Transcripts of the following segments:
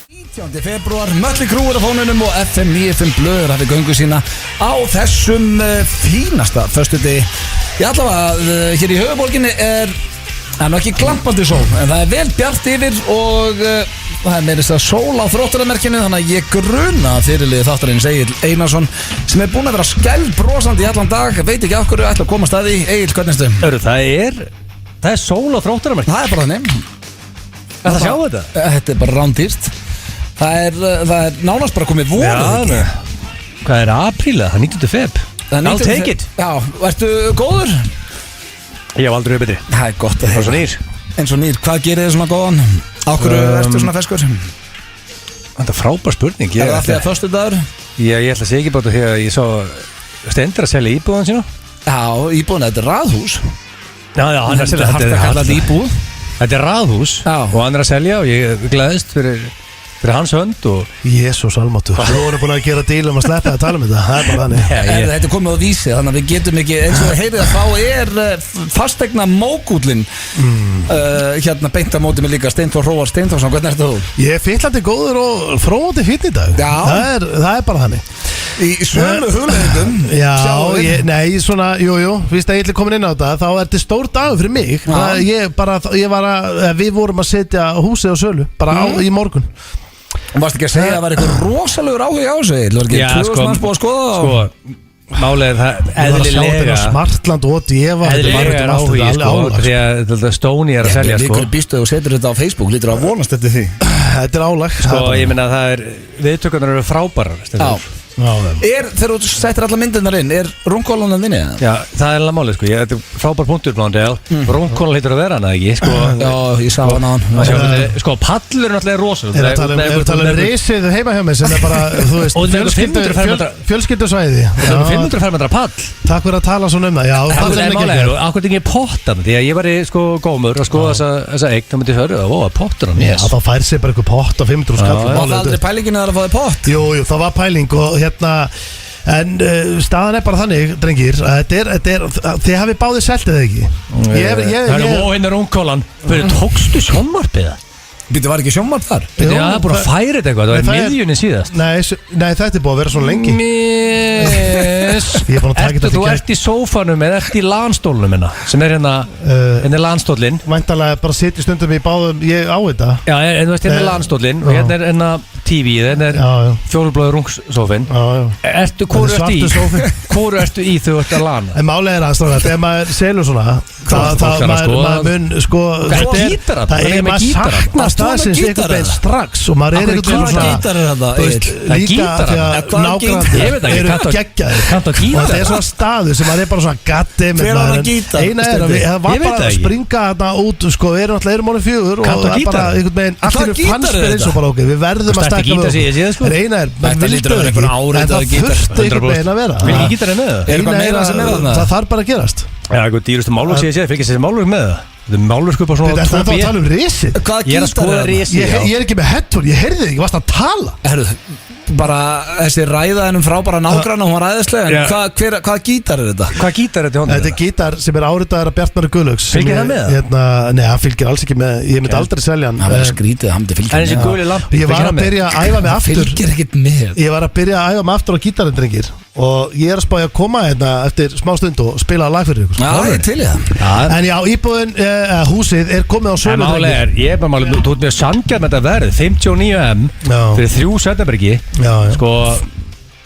19. febrúar, Mötley Crüe er á fónunum og FM 95 Blöður hafði göngu sína á þessum fínasta föstudegi. Ég allavega, hér í höfuborginni það nú ekki glampandi sól, en það vel bjart yfir og það meirist að sól á Þróttaramerkinu, þannig að ég gruna fyrirliði þáttarins Egill Einarsson sem búinn að vera skælbrosandi í allan dag, veit ekki af hverju ætla að koma staði. Egill, hvernig stu? Það er sól á Þróttaramerkinu. Það bara þannig. Það sjá þetta? Þetta bara rándýrt. Það er nánast bara komið voru. Hvað er apríla? Það er 19. feb. I'll take it. Já, ertu góður? Ég hef aldrei betri. Það er gott að heyra. Eins og nýr, hvað gerir þið svona góðan? Á hverju ertu svona feskur? Þetta er frábær spurning. Er það því að föstudagur? Ég ætla að segja ekki bara því að ég sá Stendur að selja íbúðan sína. Já, íbúðan, þetta er raðhús. Já, hann er að selja. Þetta er kallað íbúð. Þetta er raðhús og hann er að selja og ég gleðist fyrir hans hönd og Jésús almáttur. Þú voru búin að gera díl að sleppa að tala þetta. Það er bara þannig. Þetta er komið á vísi, þannig að við getum ekki, eins og heyrið að þá fastegna mókúllin hérna beint á móti mig líka Steinþór Hróar Steinþórsson. Hvernig ertu þú? Ég er fyllandi góður og fróðandi fínn í dag. Það er bara þannig. Í sömu hugleiðum. Nei, svona, jú, fyrst að ég ætla komin inn á þetta, þá er þetta stór dagur fyrir mig. Við vorum að setja húsið á sölu bara í morgun. Og varst ekki að segja að það var eitthvað rosalegur áhuga á sig? Það var ekki 2000 manns búið að skoða? Málið er það eðlilega Smartland og Deva. Eðlilega er áhuga því að Stóni er að selja. Líkur býstu og setur þetta á Facebook, lítur að vonast eftir því. Þetta er álag. Ég minna að það er viðtökurnar eru frábærar. Þegar þú settir alla myndirnar inn, rúmkólan þinni? Já, það er alveg málið, þetta er frábær punktur rúmkólan hlýtur að vera hana, ekki? Já, ég sá hana á hann. Pallur er náttúrulega rosalega. Þeir eru talað risið heima hjá mig sem er bara, þú veist, fjölskyldusvæði. Það er 500 fermetra pall. Takk fyrir að tala svona það. Já, það er málið, akkur ekki pottan, því að ég var í gómur að skoða þessa eign, það myndi höru að pottur hann. Já, þá fær sér bara eitthvað pott á 500 skall. Var það aldrei pælingin að það fáði pott? Jú, það var pæling og en staðan er bara þannig, drengir, að þið hafið báðið seltið eða ekki. Það er óhinnur ungkólan. Tókstu sjónvarpið það? Býttu, var ekki sjónvarp þar? Já, það er búin að færa þetta eitthvað, það var miðjunni síðast. Nei, þetta er búin að vera svona lengi. Þú ert í sófanum eða ert í lanstólunum minna, sem er hérna lanstólinn. Væntalega bara sitt í stundum í báðum, ég á þetta. Já, en þú veist, hérna er lanstólinn og hérna er hérna TV-ið, hérna er fjólublóður rungsófinn. Hvoru ertu í þau ert að lana? En málega er aðstæða, þegar maður selur svona, maður mun, það staðsins einhvern veginn strax og maður er einhvern veginn svona gítar er þetta? Líka því að nágrannar eru geggjaðir og það er svona staður sem maður er bara svona gatti eina er að það var bara að springa þarna út við erum alltaf erum ánum 4 og það er bara einhvern veginn allir fannst fyrir eins og bara við verðum að stakka við eina er, maður vildur ekki en það þurfti einhvern veginn að vera það þarf bara að gerast. Já, eitthvað dýrustu málverk sé ég séð, fylgir þessi málverk með það? Þetta er málverk upp á svona 2B. Þetta er það að tala um risið? Ég er að skoða risið, já. Ég er ekki með headphone, ég heyrði þig ekki, varst að tala. Herru, bara þessi ræða hennum frábæra nágranna, hún var ræðislega, en hvað gítar er þetta? Hvað gítar er þetta í hóndinu? Þetta er gítar sem er áritaður af Bjartmari Guðlaugs. Fylgir það með það? Nei, hann fylgir alls ekki með, ég myndi aldrei selja hann. Það var skrítið, hann myndi fylgja með. En þessi guli lamp, ég var að byrja að æfa mig aftur. Fylgir ekkert með. Ég var að byrja að æfa mig aftur á gítarinn, drengir. Og ég er að spája að koma hérna eftir smá stund og spila lag fyrir ykkur. Já, ég til í það. En já, íbúðin, húsið er komið á sölu. En málega er, ég er bara málega, þú ert með sangjað með þetta verð, 59M fyrir 3 Sveitabryggji. Sko,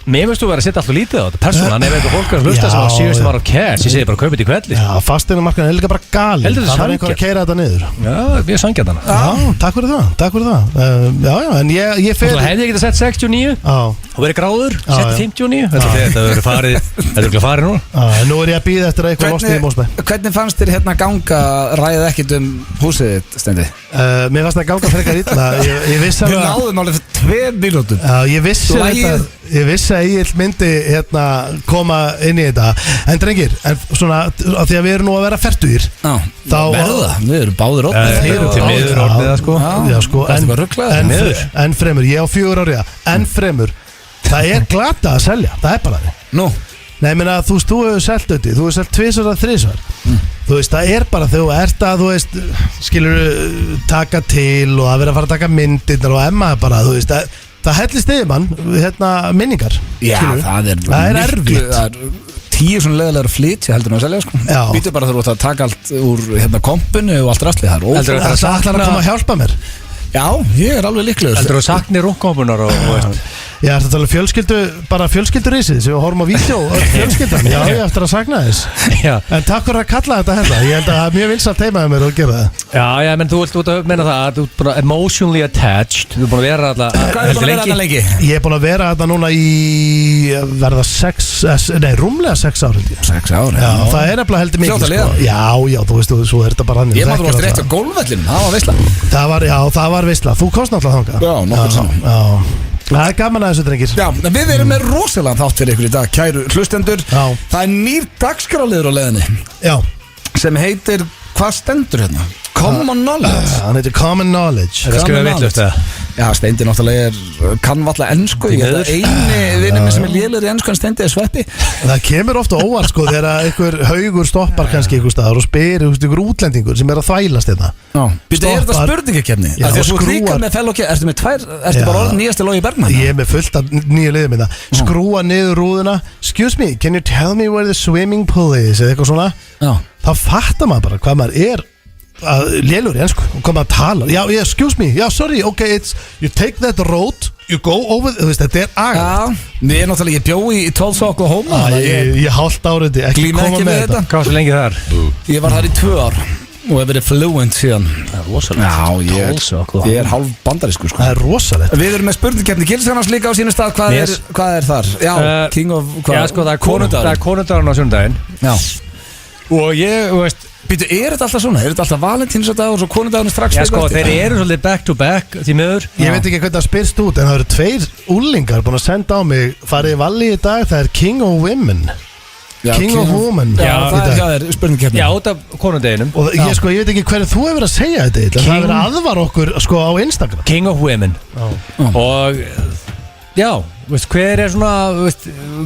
mér veist þú verið að setja alltaf lítið á þetta. Persónan, ef eitthvað fólk er að hlusta sem var síðust var á cash, ég segi bara kaupið í kvelli. Já, fasteignamarkaðurinn er líka bara galinn. Það var einhver að keyra þetta niður. Já, við erum sangjað hana. Já, takk fyrir það. Já, en ég fer. Þú hefði ekki sett 69 og verið gráður, sett 59. Þetta verið farið nú. Nú er ég að bíða eftir eitthvað losnið í Mósbæ. Hvernig fannst þér hérna ganga ræðið ekkert húsið þitt, Steindi? Mér fannst það ganga frekar illa. Ég vissi að við náðum alveg 2 mínútum. Ég vissi að ég myndi koma inn í þetta. En drengir, svona því að við erum nú að vera fertugir. Við erum báðir orðnir. En fremur, ég á 4 ára. En fremur, það er glata að selja. Það er bara því. Nú? Nei, ég meina, þú hefur selt þetta. Þú hefur selt 2 eða 3. þú veist, það er bara þegar þú ert að, þú veist, skilur taka til og að vera að fara að taka myndirnar og emma bara, þú veist, það hellist yfir mann, minningar. Já, skilurðu. það er erfitt. Það er 10 svona leðilegur flytja heldur að selja, sko. Býtu bara þú ert að taka allt úr, kompunu og allt rastlið þar. Heldur það ætlar að koma að hjálpa mér? Já, ég alveg líklegur. Heldur þú saknir rúmkompunar og veist? Já, þetta er alveg fjölskyldurísið sem við horfum á vídeo fjölskyldan, já, ég eftir að sakna þess en takk fyrir að kalla þetta hérna ég held að það er mjög vinsalt teimaði mér að gera það Já, menn þú vilt meina það að þú ert bara emotionally attached þú ert búin að vera alltaf Hvað er búin að vera alltaf lengi? Ég er búin að vera alltaf núna í rúmlega 6 ár 6 ár, já, það er nefnilega heldur mikið sko. Já, þú veist, svo er þetta bara hann Ég maður þú varst rétt á gólfvellin, það var veisla Það var veisla, þú komst náttúrulega þangað Já, nokkur saman Það er gaman að þessu drengir Já, við erum með rosalega þátt fyrir ykkur í dag Kæru hlustendur Það er nýr dagskráliður á leiðinni Já Sem heitir, hvað stendur hérna? Common Knowledge Hann heitir Common Knowledge Það skrifa vitlaust það Já, Steindi náttúrulega kann valla ensku Ég held að eini vinur minn sem er lélegur í ensku en Steindi er Sveppi Það kemur ofta óvart sko þegar einhver haugur stoppar kannski einhver staðar og spyr einhver útlendingur sem er að þvælast þetta Býstu, er þetta spurningakefni? Já, þú skrúar með fellokki, ertu með tvær Ertu bara orðin nýjasti Logi Bergmann? Ég er með fullt af nýju liðum minna Skrúa niður rúðuna Excuse me, can you tell me where the swimming pool is eða eitthvað svona Þá fattar maður bara hvað maður er lélur í ensku og koma að tala excuse me, sorry, okay, you take that road you go over, þú veist, þetta er aga Mér er náttúrulega, ég bjó í Tulsa, Oklahoma Ég hálft áriði, ekki koma með þetta Hvað var svo lengi þar? Ég var þar í 2 ár og hef verið fluent síðan Það er rosalegt Ég er hálf bandarísku sko. Það er rosalegt Við erum með spurningkeppni Gilsarnas líka á sínu stað Hvað er þar? Já, King of Já, sko, það er konundagurinn á sunnudaginn Og ég, þú veist Býtu, er þetta alltaf svona? Er þetta alltaf valentínsdagur og svo konundagurinn strax? Já, sko, þeir eru svolítið back to back því miður Ég veit ekki hvernig það spyrst út en það eru 2 úlingar búin að senda á mig farið í valli í dag, það er King of Women King of Women það er spurningkeppni Já, út af konundaginum Og ég veit ekki hvernig þú hefur að segja þetta Það hefur að aðvara okkur sko á Instagram King of Women Og já, veist, hver er svona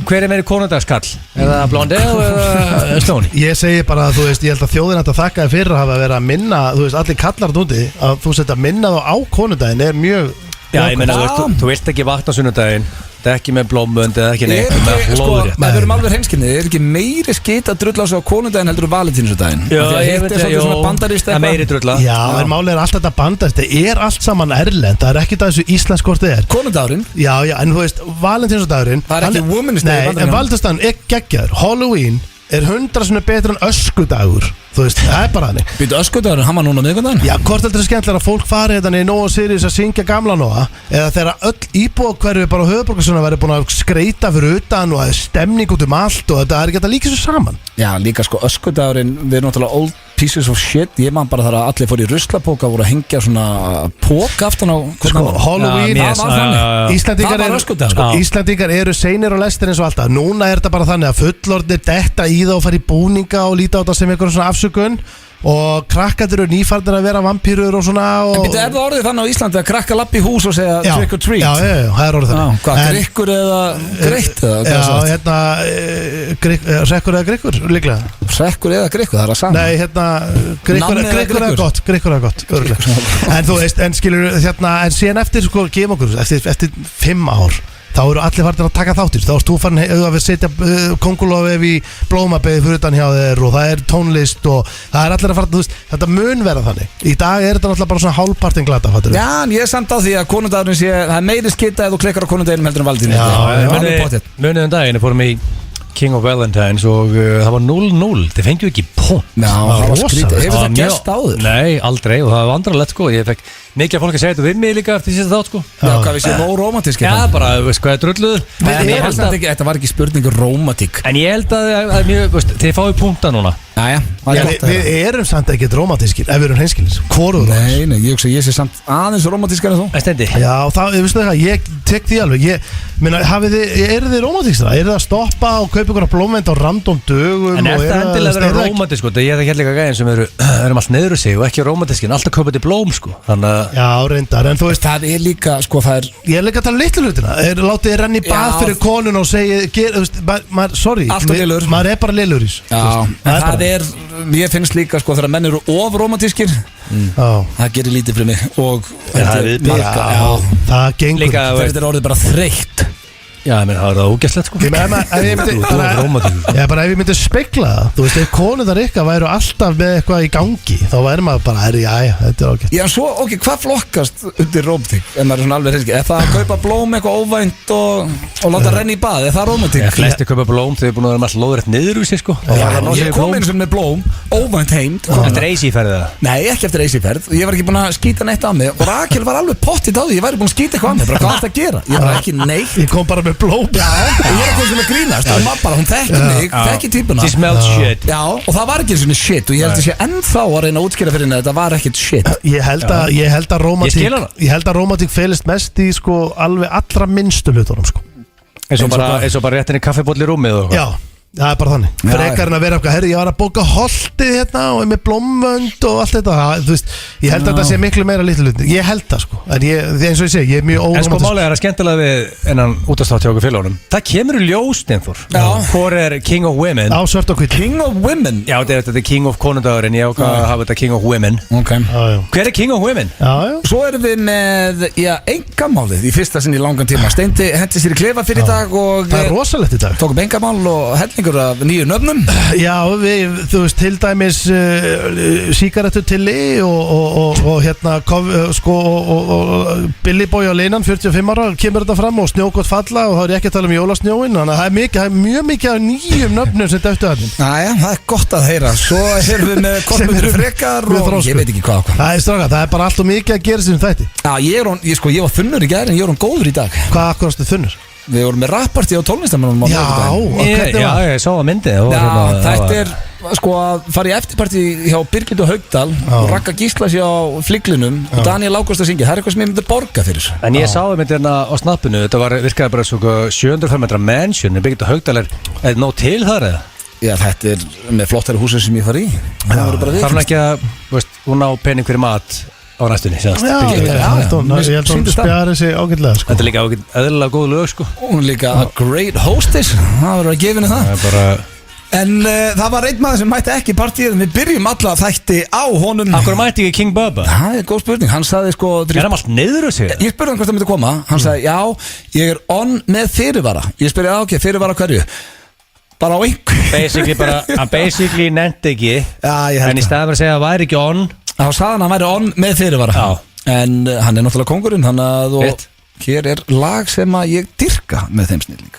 hver er meiri konundagskall? Er það Blondell eða Stoney? Ég segi bara að þú veist, ég held að þjóðin ætti að þakka þér fyrir að hafa verið að minna, þú veist, allir kallar núti að þú setja að minna þá á konundaginn er mjög Já, ég meina, þú vilt ekki vakna sunnudaginn þetta er ekki með blómönd eða ekki neitt sko, við erum alveg hreinskilni er ekki meiri skitt að drulla á sig á konundaginn heldur valentínsdaginn Já, ég veit það er meiri drulla Já, en málið er alltaf þetta bandarist það er allt saman erlend, það er ekki það þessu íslensk hvort þið er Konundagurinn? Já, en þú veist, valentínsdagurinn Það er ekki women's day Nei, en valentínsdagurinn er geggjaður Halloween er 100 sinni betur en öskudagur Þú veist, það er bara þannig Býtu öskudagurinn, hann var núna miðvikudaginn? Já, hvort heldur það skemmtilega að fólk fari hérna í Nóa Sirius að syngja gamla Nóa eða þegar öll íbúðahverfi bara á höfuðborgarsvæðinu væri búin að skreita fyrir utan og það er stemning út allt og þetta er ekki að líka svo saman Já, líka sko öskudagurinn við erum náttúrulega old pieces of shit ég man bara þar að allir fór í ruslapóka voru að hengja svona póka aftan á sko, Halloween Íslandingar eru seinir á lestir eins og alltaf núna er þetta bara þannig að fullorðnir detta í það og fara í búninga og líta á þetta sem einhverjum svona afsökun og krakkarnir eru nýfarnir að vera vampýrur og svona og... En býttu, er það orðið þannig á Íslandi að krakka lappi í hús og segja trick or treat? Já, það er orðið þannig Hvað, grikkur eða greitt? Já, hérna Rekkur eða grikkur, líklega Rekkur eða grikkur, það er að sama Nei, hérna, grikkur eða gott En þú veist, en skilur, hérna en síðan eftir, sko, gefum okkur eftir 5 ár þá eru allir farin að taka þáttir þá erst þú farin að setja kongulóf í blómabeði fyrir utan hjá þér og það er tónlist og það er allir að fara þú veist, þetta mun vera þannig í dag er þetta náttúrulega bara svona hálfpartin glata fattur. Já, en ég er samt á því að konundagurinn sé það er meiri skitta ef þú klikkar á konundaginum heldur en valdinu Munið daginn fórum í King of Valentines og það var 0-0 þið fengið ekki punkt það var skrítið, hefur það gerst áður? Nei, aldrei og það var vandrarlegt sko ég fekk mikið af fólk að segja þetta við mig líka eftir síðan þátt sko Já, hvað við séum óromantísk Já, bara, veist hvað er drulluð Þetta var ekki spurningur rómatík En ég held að mjög, veist, þið fáið punkta núna Við erum samt ekki romantískir ef við erum hreinskilins Nei, ég sé samt aðeins romantískar en þú Steindi Já, það, veistu það, ég tek því alveg eru þið romantískra? Er það að stoppa og kaupa ykkur blómvend á random dögum En er það endilega að vera romantísk sko? Ég er ekki líka gæðin sem erum allt neður sig og ekki romantísk en alltaf kaupa til blóm sko Já, reyndar, en þú veist Það er líka, sko, það er Ég er líka að tala litlu hlutina Látið þið renni bað fyrir konun og segja sorry, maður er bara lillur Já, en það er ég finnst líka sko þegar menn eru of romantískir það gerir lítið fyrir mig og það gengur þegar þetta orðið bara þreytt. Já, ég meina, það er ógæslegt sko. Ef ég myndi spekla það, þú veist, ef konundar ykkar væru alltaf með eitthvað í gangi, þá væri maður bara, þetta er ógæst. Já, svo, ok, hvað flokkast undir romantík, ef maður er svona alveg hreinskið? Er það að kaupa blóm eitthvað óvænt og láta renna í bað, er það romantík? Flesti kaupa blóm, þau er búin að vera alltaf lóðrætt niður úr sig sko. Ég kom einu sem með blóm, óvænt heimt. Eftir AC-ferð eða? Nei, ekki eftir AC-ferð. Ég var ekki búin að skýta neitt á mig og Rakel var alveg pottitt á því, ég væri búin að skýta eitthvað á mig, bara hvað ertu að gera? Ég var ekki neitt. Ég kom bara með blóm. Já, og ég er ekki sem að grínast og maður bara, hún þekkir mig, þekkir típuna. She smelled shit. Já, og það var ekki svona shit og ég held að sé ennþá að reyna að útskýra fyrir henni að þetta var ekkit shit. Ég held að rómantík felist mest í sko alveg allra minnstu hlutunum sko. Eins og bara réttin í kaffibóll í rúmið og já. Það er bara þannig frekar en að vera eitthvað, ég var að bóka holtið hérna og með blómvönd og allt þetta þú veist, ég held að það sé miklu meira litlu hluti, ég held það sko en eins og ég segi, ég er mjög óromantísk. En sko málega er að skemmtilega við ennan útastátt hjá okkur félagunum, það kemur í ljós Steinþór, hvor er King of Women á svart og hvít. King of Women? Já, þetta er King of konundagur en ég ákvað að hafa þetta King of Women. Hver er King of Women? Svo erum við með engamálið í fyrsta sinn í langan tíma. Steindi hendi sér í klefa fyrir í dag og það er rosalegt í dag. Tókum engamál og af nýju nöfnum. Já, þú veist, til dæmis sígarettutilli og hérna og Billy Boy á Leinan 45 ára kemur þetta fram og snjókott falla og þá er ég ekki að tala um jólasnjóin, þannig að það er mjög mikið af nýjum nöfnum sem dæftu að þeim. Næja, það er gott að heyra. Svo erum við með Kormundur Frekar og ég veit ekki hvað. Það er bara allt og mikið að gera sem þetta. Já, ég var þunnur í gær en ég góður í dag. Hvað akkur ástu þunnur? Við vorum með rappartí á tónlistamannum. Ég sá að myndi. Þetta er sko að fara í eftirpartí hjá Birgit og Haugdal og Ragga Gísla sér á Fliglinum og Daniel Ágúst að syngja. Það er eitthvað sem ég myndi borga fyrir. En ég sá að myndi hérna á snappinu, þetta virkaði bara svona 700 metra mansion, Birgit og Haugdal er nóg til þar eða? Já, þetta er með flottari húsið sem ég fari í. Það er ekki að, hún á pening fyrir mat á næstunni. Ég held að hún spjari sig ágætlega sko. Þetta er líka eðlilega góð lög sko. Hún er líka a great hostess. Það verður að gefa henni það. En það var einn maður sem mætti ekki partíið. Við byrjum alla þætti á honum. Akkur mætti ekki King Bubba? Það er góð spurning. Hann sagði sko Er hann allt niður að segja? Ég spurði hann hvort það myndi koma. Hann sagði já, ég er on með fyrirvara. Ég spurði ok, fyrirvara hverju? Bara á einhver. Hann basically nefndi ekki. En í staðan að segja að væri ekki on. Þá sagði hann væri on með fyrirvara. En hann er náttúrulega kóngurinn. Þannig að hér er lag sem að ég dyrka með þeim snilling.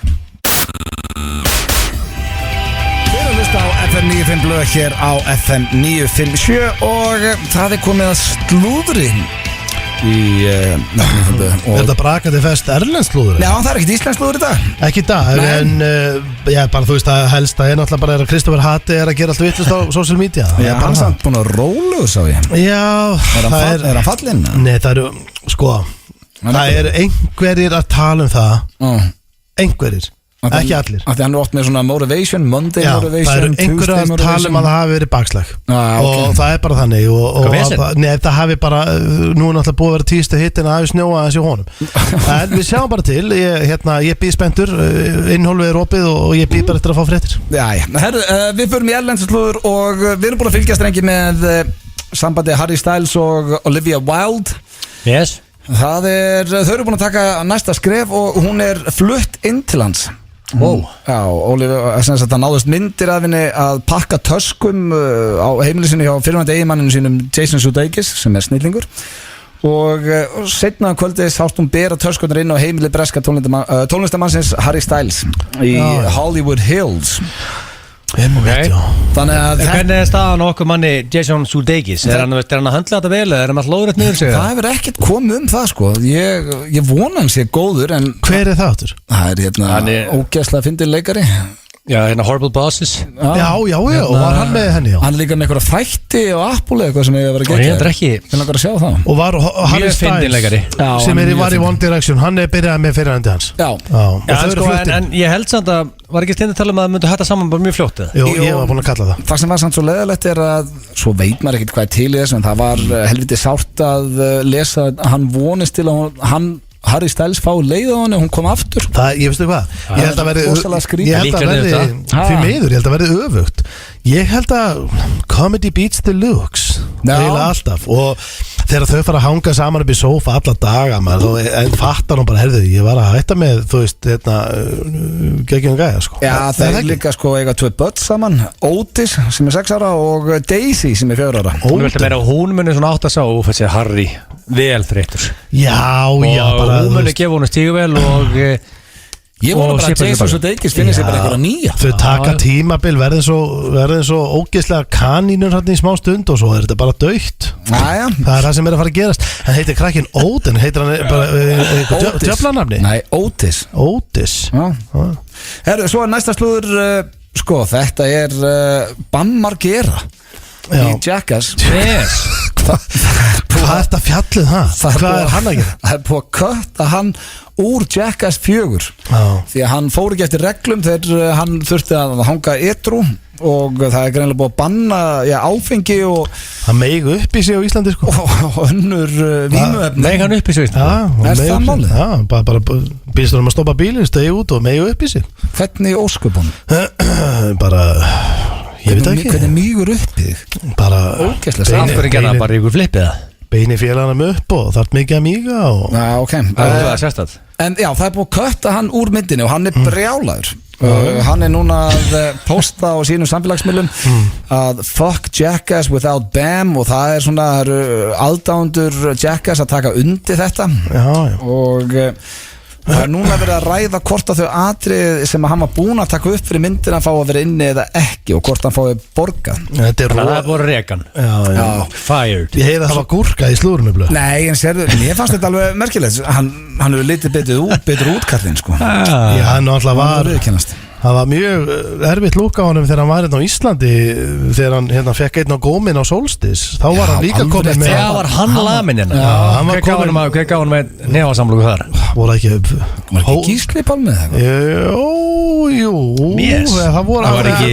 Á FM 95 blöð hér á FM 957 og það er komið að slúðri í FM 95 blöð. Er þetta brakandi fest erlends slúður? Já, það er ekkert íslensk slúður í dag. Ekki í dag, en bara þú veist að helst að náttúrulega bara er að Kristoffer Hatti er að gera allt vittlust á social media. Já, hann er samt búin að róluðu, sá ég. Já, er hann fallinn? Nei, það eru, sko, það eru einhverjir að tala um það. Einhverjir. Ekki allir. Af því hann er oft með svona motivation, Monday motivation, það eru einhverja að tala um að það hafi verið bakslag og það er bara þannig það hafi bara, nú er náttúrulega búið að vera tísta hittin að hafi snjóað þessi honum en við sjáum bara til, ég býð spenntur, innhólfið er opið og ég býð bara eftir að fá fréttir. Herru, við förum í erlendslúður og við erum búin að fylgjast lengi með sambandi Harry Styles og Olivia Wilde. Yes. Þau eru búin að taka næsta skref og hún er flutt inn til hans. Já, það náðust myndir af henni að pakka töskum á heimili sinni hjá fyrirvændi eiginmanninu sínum Jason Sudeikis sem er snillingur og seinna kvöldið sást hún bera töskunar inn á heimili breska tónlistamannsins Harry Styles í Hollywood Hills. Okay. Hvernig er staðan okkur manni Jason Sudeikis? Er hann að höndla þetta vel eða er hann alltaf lóðrætt niður sig? Það hefur ekkert komið um það sko. Ég vona hann sé góður en hver er það áttur? Það er ógeðslega fyndin leikari. Já, Horrible Bosses. Já, og var hann með henni? Hann líka með eitthvað þætti og Apple eitthvað sem ég hef verið að geta. Ég langar að sjá það. Og var Harry Styles sem var í One Direction, hann er byrjað með fyrirhandi hans. Já, en ég held samt að var ekki stundin að tala um að það myndi hætta saman bara mjög fljótt? Jú, ég var búin að kalla það. Það sem var samt svo leiðilegt er að svo veit maður ekkert hvað er til í þessu en það var helviti sárt að lesa að hann vonist til að hann Harry Styles fá leið á henni og hún kom aftur. Ég veistu hvað, ég held að verði því miður, ég held að verði öfugt. Ég held að comedy beats the looks eiginlega alltaf, og þegar þau fara að hanga saman upp í sófa alla daga maður, en fattar hún bara, herðu, ég var að hætta með, þú veist, geggjum gæja, sko. Já, það er líka, sko, eiga 2 börn saman, Otis sem er 6 ára og Daisy sem er 4 ára. Hún vildi meira, hún muni svona 8 sá og fyrir Harry vel þreytur. Já, bara hún muni gefa hún stígu vel og ég vona bara að Jesus og Deikis finnir sér bara einhverja nýja. Þau taka tímabil, verðin svo ógeðslega kanínur hann í smá stund og svo er þetta bara dautt. Það er það sem er að fara að gerast. Hann heitir krakkinn Odin, heitir hann bara djöflanafni? Nei, Otis. Herru, svo er næsta slúður, sko, þetta er Bam Margera í Jackass. Hvað er þetta fjallið það? Hvað er hann að gera? Það er búið að kötta hann úr Jackass 4 því að hann fór ekki eftir reglum þegar hann þurfti að hanga edrú og það er greinlega búið að banna áfengi og það meig upp í sig á Íslandi, sko, og önnur vímuefni. Meig hann upp í sig? Er það málið? Já, bara býstur hann að stoppa bílinn, stegi út og meig upp í sig. Hvernig ósköpun? Bara ég veit ekki. Hvernig mýgur upp í þig? Bara ógeðslega. Af hverju gerða bara ykkur flippið það? Beini félaganum upp og þarf mikið að míga og... Já, ok. Það er sérstætt. En já, það er búið að kötta hann úr myndinni og hann er brjálaður. Hann er núna að posta á sínum samfélagsmiðlum að fuck Jackass without Bam og það er svona aðdándur Jackass að taka undir þetta. Já. Og það er núna verið að ræða hvort að þau atrið sem að hann var búin að taka upp fyrir myndina fá að vera inni eða ekki og hvort hann fái borgað. Það er voru rekan. Já. Fired. Ég heiði að það var gúrka í slúrunu blöð. Nei, en sérðu, ég fannst þetta alveg merkilegt. Hann hefur litið betur útkallinn, sko. Já, hann alltaf var... Það var mjög erfitt lúk á honum þegar hann var hérna á Íslandi þegar hann fekk einn á góminn á Solstice. Þá var hann líka komin með... Það var hann lamin hérna. Hver gaf hann með nefasamlugu þar? Var ekki Gísli Pálmið eitthvað? Jú. Það var ekki...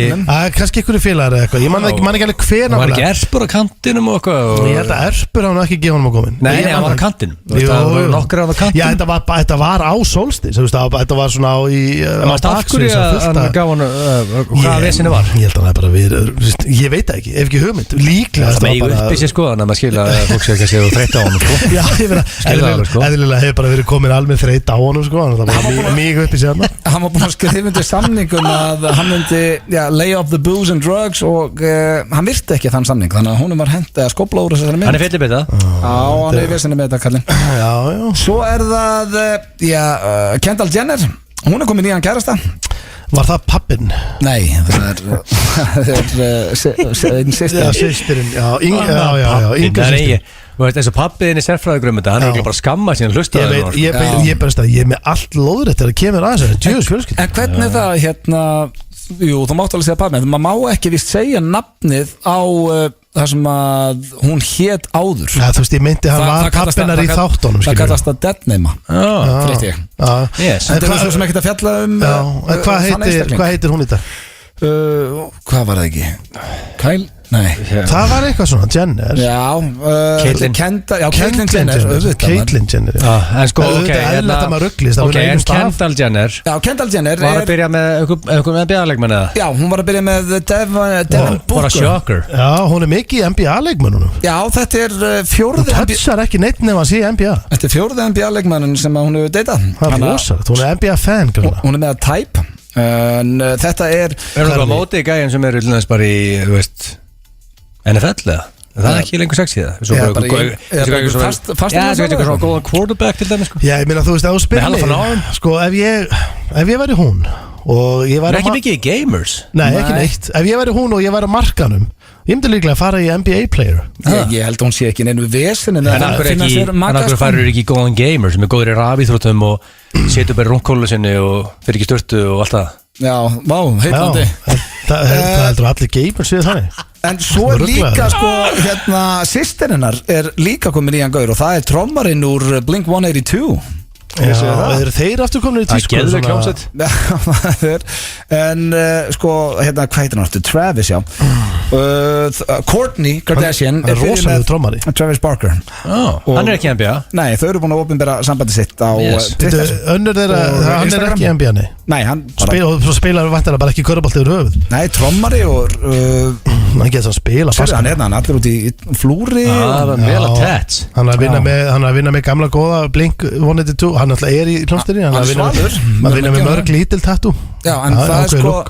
Kannski ykkur félagar eða eitthvað. Ég man ekki alveg hver náttúrulega. Það var ekki Erpur á kantinum og eitthvað? Ég held að Erpur hann ekki gefa honum á góminn. Nei, hann var á kantinum. Það var nokkur á kantinum. Já, þetta var á Solstice. Þetta var svona hann gaf hann hvaða vesinni var. Ég held að það bara verið, ég veit ekki, ef ekki hugmynd líklega það megi upp í sig skoðan að maður skilja að fólk sé ekki að séu þreytt á honum, sko. Já, ég verða eðlilega hefur bara verið komin alveg þreytt á honum, sko. Það var mjög upp í sig hann. Hann var búin að skrifa undir samningum að hann myndi lay off the booze and drugs og hann virti ekki þann samning þannig að honum var hent að skópla úr þessari mynd. Hann er fyllibita. Já, hann er í vesinni með þetta, kallinn. Já. Svo er það Kendall Jenner, hún er komin í hann kærasta. Var það pappin? Nei, það er einn sýstirinn. Já, sýstirinn, yngri sýstirinn. Þú veist, eins og pappiðin í sérfræðigrum hann er ekki bara skamma síðan hlusta. Ég er með allt lóðrætt þegar það kemur að þessu djöðs fjölskyld. En hvernig það, jú, þú mátt alveg segja pappin, en maður má ekki víst segja nafnið á það sem að hún hét áður. Já, þú veist, ég meinti hann var pappinar í þáttunum. Það kallast að deadnama, frétt ég. En það er svo sem ekki að fjalla Hvað heitir hún í þetta? Hvað var það ekki? Kyle? Nei. Það var eitthvað svona, Jenner. Caitlyn Jenner. Caitlyn Jenner. En sko, ok, en Kendall Jenner. Já, Kendall Jenner var að byrja með einhverjum NBA-leikmenn eða? Já, hún var að byrja með Devin Booker. Bara shocker. Já, hún er mikið í NBA-leikmennunum. Já, þetta er fjórði Hún touchar ekki neitt nefn að sé NBA. Þetta er fjórði NBA-leikmennin sem hún hefur deytað. Það er rosalegt, hún er NBA-fan. Hún er með að Type. En þetta er það mótið gæðin sem eru bara í, þú veist NFL eða? Það er ekki lengur sexið það. Já, bara fast eitthvað svona góðan quarterback til dæmis, sko. Já, ég meina, þú veist, ef þú spyrir sko, ef ég væri hún og ég væri ekki mikið í gamers. Nei, ekki neitt. Ef ég væri hún og ég væri á markanum, ég myndi líklega að fara í NBA player. Ég held að hún sé ekki neinu vesen en það færur ekki góðan gamer sem er góður í rafíþróttum og setur bara rúmkólu sinni og fyrir ekki störtu og allt það. Já, vá, heitlandi. Það heldur allir gamers við þannig. En svo er líka, sko, sýstirinnar er líka komin í hann gaur og það er trommarinn úr Blink-182. Eru þeir aftur komin í tísku? Það geður kljómsett. En sko, hérna, hvað heitir hann aftur? Travis, já. Kourtney Kardashian er rosalega trommari. Travis Barker. Hann ekki NBA. Nei, þau eru búin að opinbera sambandi sitt á Twitter. Önnur þeirra, hann er ekki NBA, nei. Nei, hann spilar vantar bara ekki körubalt yfir höfuð. Nei, trommari og hann getur að spila basket. Hann allir út í flúri. Það er vel að tett. Hann er að vinna með gamla góða Blink 182. Hann alltaf í hljómsveitinni. Hann vinna með mörg lítil tattoo. Já, en það er sko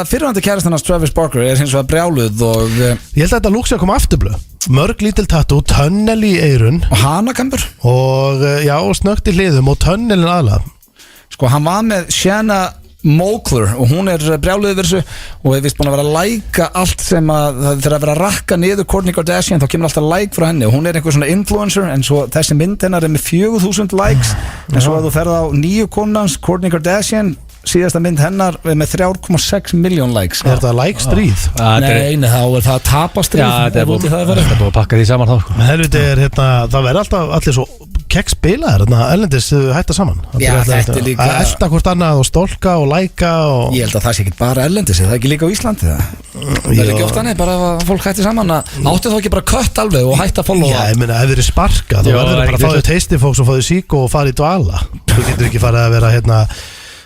fyrirvændi kærastan hans Travis Barker er hins vegar brjáluð og ég held að þetta lúks að koma afturblöð. Mörg lítil tattoo, tunnel í eyrun og hanakambur og já, snögt í hliðum og tunnelin aðlað. Sko, hann var með Shanna Moakler og hún er brjáluð yfir þessu og er vist búin að vera að læka allt sem að það þarf að vera að rakka niður Kourtney Kardashian, þá kemur alltaf like frá henni og hún er einhver svona influencer en svo þessi mynd hennar er með 4.000 likes en svo að þú ferð á nýju konans Kourtney Kardashian síðasta mynd hennar með 3,6 miljón likes. Er þetta like stríð? Nei, þá er það tapastríð. Já, þetta er búin að pakka því saman þá. Helviti það verður alltaf allir svo kekkspilaðir, ellendis hætta saman. Já, þetta er líka að elta hvort annað og stólka og læka og ég held að það sé ekki bara ellendis, það er ekki líka á Íslandi það er ekki oft annað, bara að fólk hætti saman áttu þá ekki bara kött alveg og hætta að followa. Já, ég meina, ef þið eru sparka þá verður bara að fá þau teistifóks og fá þau sík og fara í dvala. Þú getur ekki farið að vera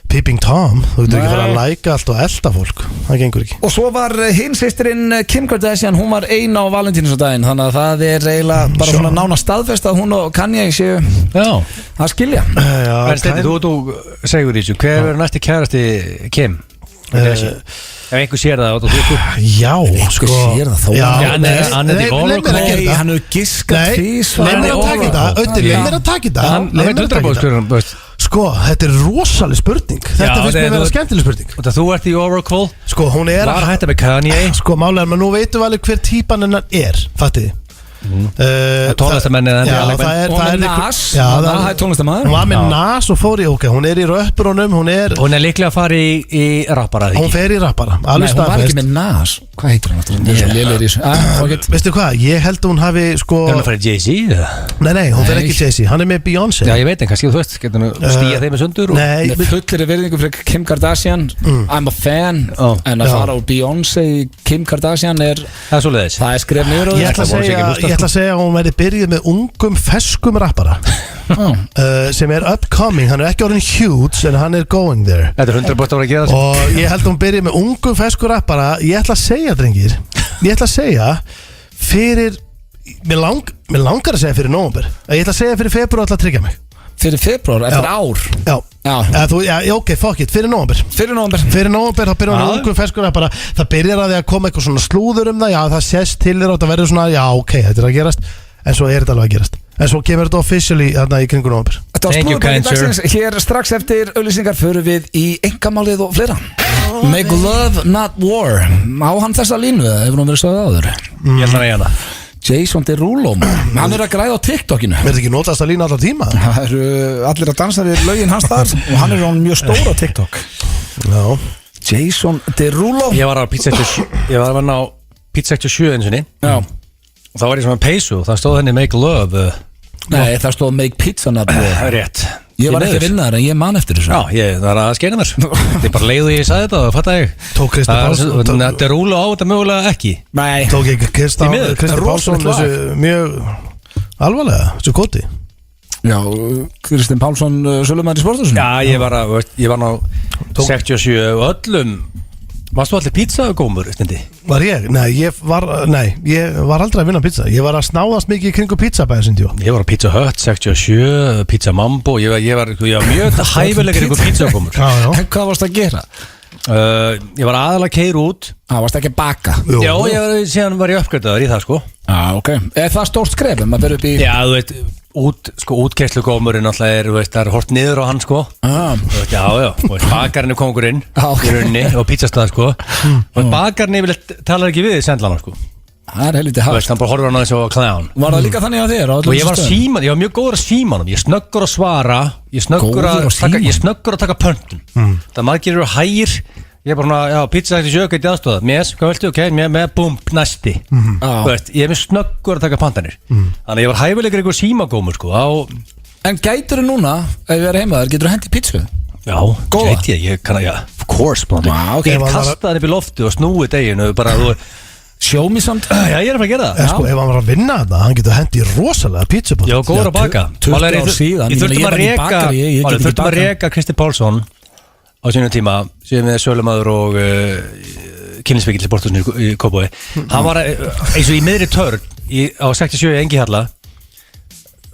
Peeping Tom, þú getur ekki fara að læka allt og elda fólk, það gengur ekki. Og svo var hinn systirinn Kim Kardashian, hún var ein á Valentínusardaginn, þannig að það er eiginlega bara svona nána staðfest að hún og Kanye séu að skilja. En Steindi, þú segur þessu, hver verður næsti kærasti Kim? Ef einhver sér það og þú já, sko sér það þó hann er í Oracle hann hefur giskat fís leið mér að taka þetta sko, þetta er rosalega spurning þetta finnst mér að vera skemmtileg spurning þú ert í Oracle sko, hún er var hægt með Kanye sko, málega, menn nú veitum við alveg hver típan hennar er fattiði tónlistamenni og með Nas það er tónlistamæður hún var með Nas og fór í hún er í röpprunum hún er líklega að fara í rappara hún fer í rappara hún var ekki með Nas hvað heitir hann veistu hvað, ég held að hún hafi sko er hún að fara í Jay-Z? Nei, hún fer ekki Jay-Z, hann er með Beyoncé já, ég veit en kannski þú veist, getur hún stíja þeim með sundur með fullir virðingu fyrir Kim Kardashian I'm a fan en að fara á Beyoncé Kim Kardashian það er skref niður ég ætla að segja að hún verði byrjuð með ungum, feskum rappara sem er upcoming, hann er ekki orðin huge en hann er going there þetta er 100% að gera og ég held að hún byrjuð með ungum, feskum rappara ég ætla að segja, drengir ég ætla að segja fyrir mér langar að segja fyrir nóvember ég ætla að segja fyrir februar ætla að tryggja mig fyrir februar, eftir ár já, ok, fuck it, fyrir nóvember þá byrjar hann ungum, feskum rappara það byrjar að því að koma eitthvað svona slúður það já, það sést til þér og það verður svona já, ok, þetta er að gerast en svo er þetta alveg að gerast en svo kemur þetta officially þarna í kringu nóvember. Þetta var slúðurinn dagsins. Hér strax eftir auglýsingar förum við í einkamálið og fleira. Make love, not war. Á hann þessa línu, hefur hún verið stöðið áður? Ég held að reyna. Jason Derulo, hann er að græða á TikTokinu. Verður ekki notast að lína allar tíma? Það eru allir að dansa við lögin hans þar og hann er mjög stór á TikTok. Já. Jason Derulo. Ég var á Pizza 67 eins og ný. Já. Og það var ég svona peysu og það stóð henni Make Love Nei, það stóð Make Pizza Not War. Það er rétt. Ég var ekki að vinna þar en ég man eftir þessu. Já, það er að skeina mér. Þetta er bara leið og ég sagði þetta og fatt að ég tók Kristján Pálsson þetta er rúlu á þetta mögulega ekki. Nei. Tók ekki Kristján Pálsson þessu mjög alvarlega, þessu koti. Já, Kristján Pálsson sölumæður í sporthúsinu. Já, ég var ná 67 og öllum. Varst þú allir pizzagómur, Steindi? Var ég? Nei, ég var aldrei að vinna pizza. Ég var að snáðast mikið í kringu pizzabæðin sinni. Ég var á Pizza Hut 67, Pizza Mambo. Ég var mjög hæfilega ykkur pizzagómur. En hvað varst að gera? Ég var aðalega keir út. Varst ekki að baka? Já, síðan var ég uppgötaður í það sko. Ok. Er það stórt skref? Maður verður upp í... Já, þú veit... útkeyrslugómurinn alltaf það er hort niður á hann sko já, bakarinn er kongurinn í rauninni og pizzastað sko og bakarinn yfirleitt talar ekki við í sendlana sko það er helviti hægt hann bara horfður hann aðeins og clown var það líka þannig á þér? Og ég var mjög góður að símanum ég snöggur að svara ég snöggur að taka pöntun það margir eru hægir ég er bara svona, já, pizza eftir sjöku eitthvað aðstóða Mes, hvað viltu, ok, með búmp, næsti Þú veist, ég er með snöggur að taka pantanir Þannig að ég var hæfilegur einhver símagómur, sko En gætur þú núna, ef við erum heima þar, getur þú hendi pítsu? Já, góða? Ég kann að, of course, okay. Ég kasta hann upp í loftu og snúi deginu, bara þú show me samt. Já, ég að fara að gera það. Sko, ef hann var að vinna þetta, hann getur hendi rosalega pítsubótt. Já, góður að baka. 20 ár síðan. Ég þurftum að reka Kristi Pálsson á sínum tíma, síðan við sölumadur og kynlisvíkil til Bortusni í Kópavogi. Hann var eins og í miðri törn á 67 í Engihalla.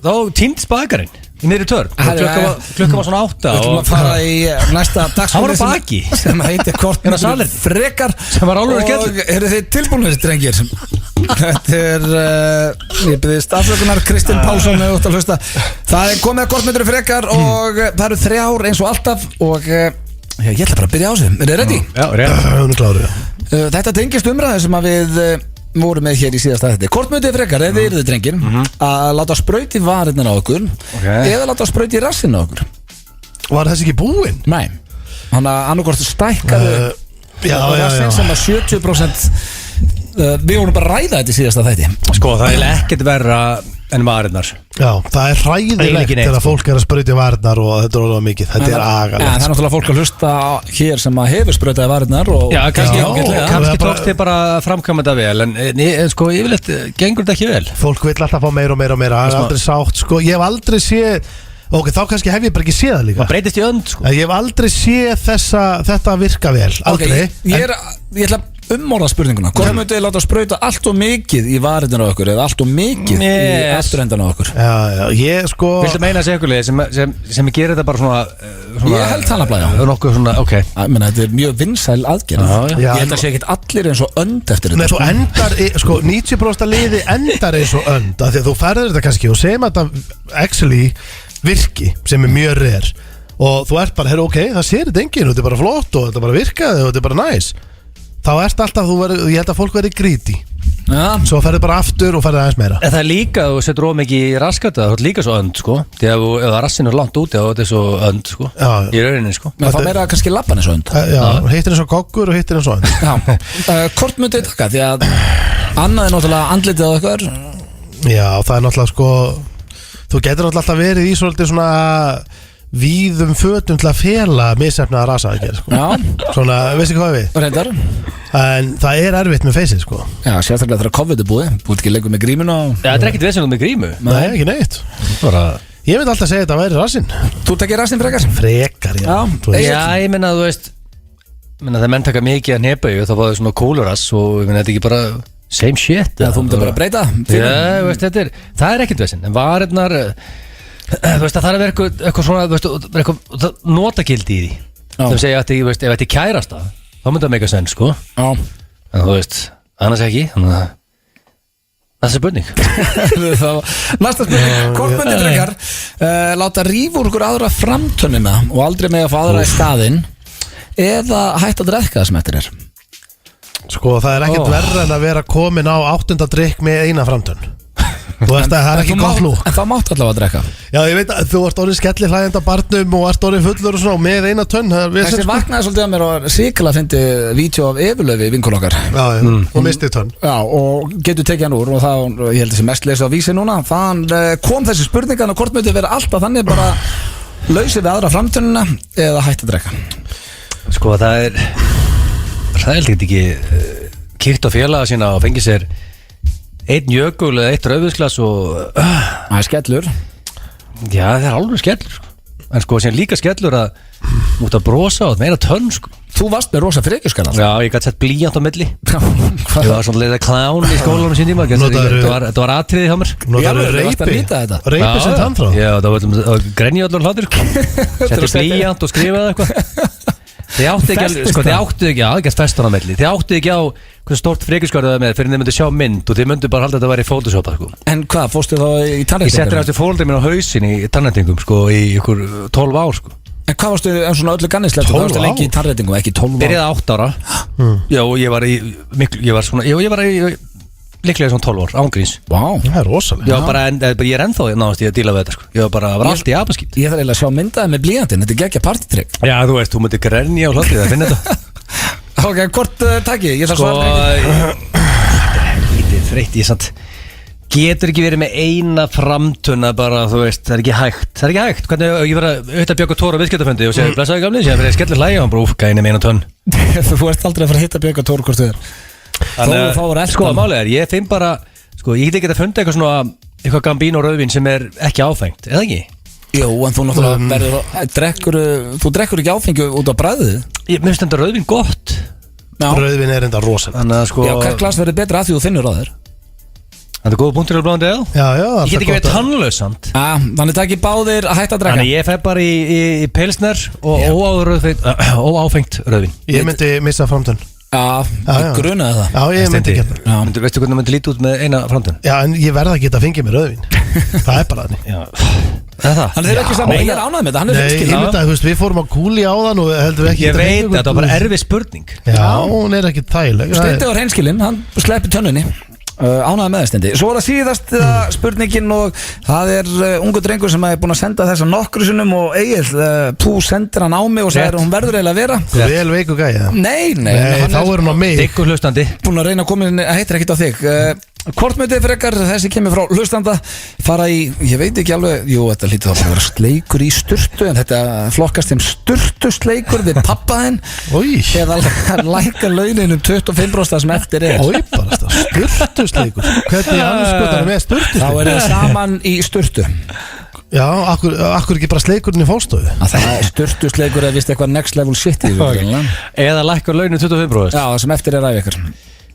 Þá týndist bakarinn í miðri törn. Klukkan var svona 8. Við ætlum að fara í næsta dagsfólk. Hann var á baki. Sem heitir Kortmyndir frekar. Sem var alveg skell. Og eru þið tilbúinir, drengir? Þetta ég byrðist afsökunar, Kristinn Pálsson hefur átt að hlusta. Það komið að Kortmyndir frekar og það eru 3 ár eins og alltaf og ég ætla bara að byrja á sig. Er þið ready? Já, ready. Þetta tengist umræðu sem að við vorum með hér í síðasta þetta. Kortmyndir frekar, ef þið eruð drengir, að láta sprauti varirnar á okkur eða láta sprauti rassinn á okkur. Var þessi ekki búinn? Nei. Þannig að annarkort stækkaðu rassinn sem að 70% við vorum bara að ræða þetta í síðasta þætti. Sko, það er ekkert verra en varirnar. Já, það er hræðilegt þegar fólk er að sprauti varirnar og þetta er alveg mikið. Þetta er agalegt. Það er náttúrulega fólk að hlusta hér sem að hefur sprautaði varirnar og kannski tókst þið bara að framkvæma þetta vel en sko, yfirleitt gengur þetta ekki vel. Fólk vill alltaf fá meira og meira og meira. Það er aldrei sátt, sko. Ég hef aldrei séð ok, þá kannski hef ég bara ekki séð það líka. Það breytist í önd, sko. Ég hef aldrei séð þetta virka vel. Aldrei. Ég ætla umorða spurninguna. Hvort myndið láta sprauta allt og mikið í varirnar á okkur eða allt og mikið í afturendan á okkur? Já, ég sko viltu meina sekulega sem gerir þetta bara svona ég held það nefnilega. Nokkuð svona, ok. Þetta er mjög vinsæl aðgerð. Ég held að sé ekkert allir eins og önd eftir þetta. Nei, þú endar, sko, 90% liði endar eins og önd, af því að þú færðir þetta kannski og segjum að þetta actually virki, sem er mjög reyr og þú ert bara, ok, það sér þetta enginn og þetta er bara flott og þetta bara virkaði og þetta er bara næs. Þá ert alltaf, ég held að fólk verði gríti. Svo ferði bara aftur og ferði aðeins meira. En það er líka, þú setur ómikið í raskata, það er líka svo önd, sko. Því að ef rassinn er langt úti, þá er þetta svo önd, sko. Í rauninni, sko. Men það meira kannski labban er svo önd. Já, hittir eins og goggur og hittir eins og önd. Já, hvort myndið taka, því að annað er náttúrulega andlitið á okkar. Já, það er náttúrulega, sko, þú getur náttúrulega alltaf verið í svolítið svona víðum fötum til að fela misefnaða rasaðgerð, sko. Já. Svona, veistu hvað við? Reyndar. En það er erfitt með feysið, sko. Já, sérstaklega þegar COVID er búið ekki leikur með grímuna og Já, það er ekkert vesengum með grímu. Nei, ekki neitt. Ég veit alltaf að segja að þetta væri rassinn. Þú tekir rassinn frekar? Frekar, já. Já, ég menna, þú veist það menn taka mikið að nepa þá fá þau svona kólurass og ég menna, þetta er ekki bara same shit. Já, þú myndir bara breyta. Já, veist, það er ekkert veseng. En varirnar þú veist að það er eitthvað svona eitthvað notagildi í því sem segja að ef þetta er kærasta þá myndi það meika senn, sko. Já. En þú veist, annars ekki þannig að það er spurning. Næsta spurning, hvort myndið frekar láta rífa úr ykkur aðra framtönnina og aldrei með að fá aðra í staðinn eða hætta að drekka það sem eftir er? Sko, það er ekkert verra en að vera komin á 8. drykk með eina framtönn. Þú veist að það er ekki gott lúk. En það mátt allavega að drekka. Já, ég veit að þú ert orðið skelli hlægjandi á barnum og ert orðið fullur og svona og með eina tönn. Þessi vaknaði svolítið að mér og síkala að fyndi vídeo af Efurlaufi vinkun okkar. Já, og mistið tönn. Já, og getur tekið hann úr og það, ég held þessi mest lesið á Vísi núna. Þann kom þessi spurningan og hvort möttu vera alltaf þannig bara lausið við aðra framtönnina eða hætti að drekka. Sko, það er ekki kýrt á félaga sína og fengið sér einn jökul eða eitt rauðvínsglas og það er skellur. Já, það er alveg skellur, sko. En sko, sem líka skellur að mútt að brosa og meira tönn, sko. Þú varst með rosa frekjuskann. Já, ég gæti sett blíjant á milli. Ég var svona leiða klán í skólanum sín tíma. Þetta var atriði hjá mér. Notaðu reipi sem tannfrá. Já, það var grenjallur hlátur. Setti blíjant og skrifaði eitthvað. Þið áttu ekki á festan á milli. Þið áttu ekki á hversu stórt frekjuskarð það með fyrir þið myndu sjá mynd og þið myndu bara halda að þetta væri photoshopa, sko. En hvað, fórstu þá í tannréttingum? Ég setti eftir fóldrið minn á hausin í tannréttingum, sko, í ykkur 12 ár, sko. En hvað varstu en svona öllu gannislegt? 12 ár? Hvað varstu lengi í tannréttingum, ekki 12 ár? Byrjaði 8 ára. Já, ég var í líklega svona 12 ár, ángríns. Vá, það er rosalega. Ég er ennþá náðast í að díla við þetta, sko. Ég var allt í apaskýt. Ég þarf eiginlega að sjá myndaði með blíjantinn, þetta er geggja partytrygg. Já, þú veist, þú myndir grenja og hlátið að finna þetta. Ok, hvort takk ég þarf svara þetta er helvítið þreytt. Ég getur ekki verið með eina framtunna bara, þú veist, það er ekki hægt hvernig ég var að hitta Björg og Tóra viðskiptafundi og segja, blessaði gamli, sem fyrir skellir hlæja og hann bara, gæni með eina tönn. Þú ert aldrei að fara að hitta Björg og Tóra hvort þau er. Þannig, sko, málega ég finn bara, sko, ég get ekki að funda eitthvað Gambino rauðvín sem er ekki áfengt, eða ekki? Jú, en þú náttúrulega þú drekkur ekki áfengi út á bragðið. Mér finnst þetta rauðvín gott. Rauðvín er enda rosalega. Sko, já, hvert glas verður betra að því þú finnur á þér. Það er góða punktur í blóðandi eða? Já, ég get ekki verið tannlaus samt. Þannig takk í báðir að hætta að drekka. Þannig ég fæ bara í pilsner og óáfengt rauðvín. Ég myndi missa framtönn. Ég grunaði það. Já, ég myndi ekki það. Veistu hvernig það myndi lítið út með eina framtönn? Já, en ég verða að geta að fengja mér rauðvín. Það er bara þannig. Hann er ekki saman, ég er ánægð með þetta. Nei, ég myndi að við fórum á kúli á þann og heldur ekki. Ég veit að það var bara erfið spurning. Já, hún er ekki þægileg. Steindi var hreinskilinn, hann sleppi tönnunni. Ánægði með það Steindi. Svo er það síðast spurningin og það er ungu drengur sem er búin að senda þessa nokkru sinnum og Egil, þú sendir hann á mig og segir hún verður eiginlega að vera. Vel veiku gæja. Nei, þá er hún á mig. Diggur hlustandi. Búin að reyna að koma inn, heitir ekkert á þig. Hvort myndið frekar þessi kemur frá hlustanda fara í, ég veit ekki alveg, jú, þetta lítið að vera sleikur í sturtu, en þetta flokkast sem sturtusleikur við pappaðinn eða lækka launin 25% sem eftir er. Bara sturtusleikur. Hvernig anskotar með sturtusleikur? Þá er það saman í sturtu. Já, akkur ekki bara sleikurinn í fólkstöðu? Það er sturtusleikur eða vist eitthvað next level shit í því. Eða lækka launin 25%. Já, sem eftir er ræði ykkur.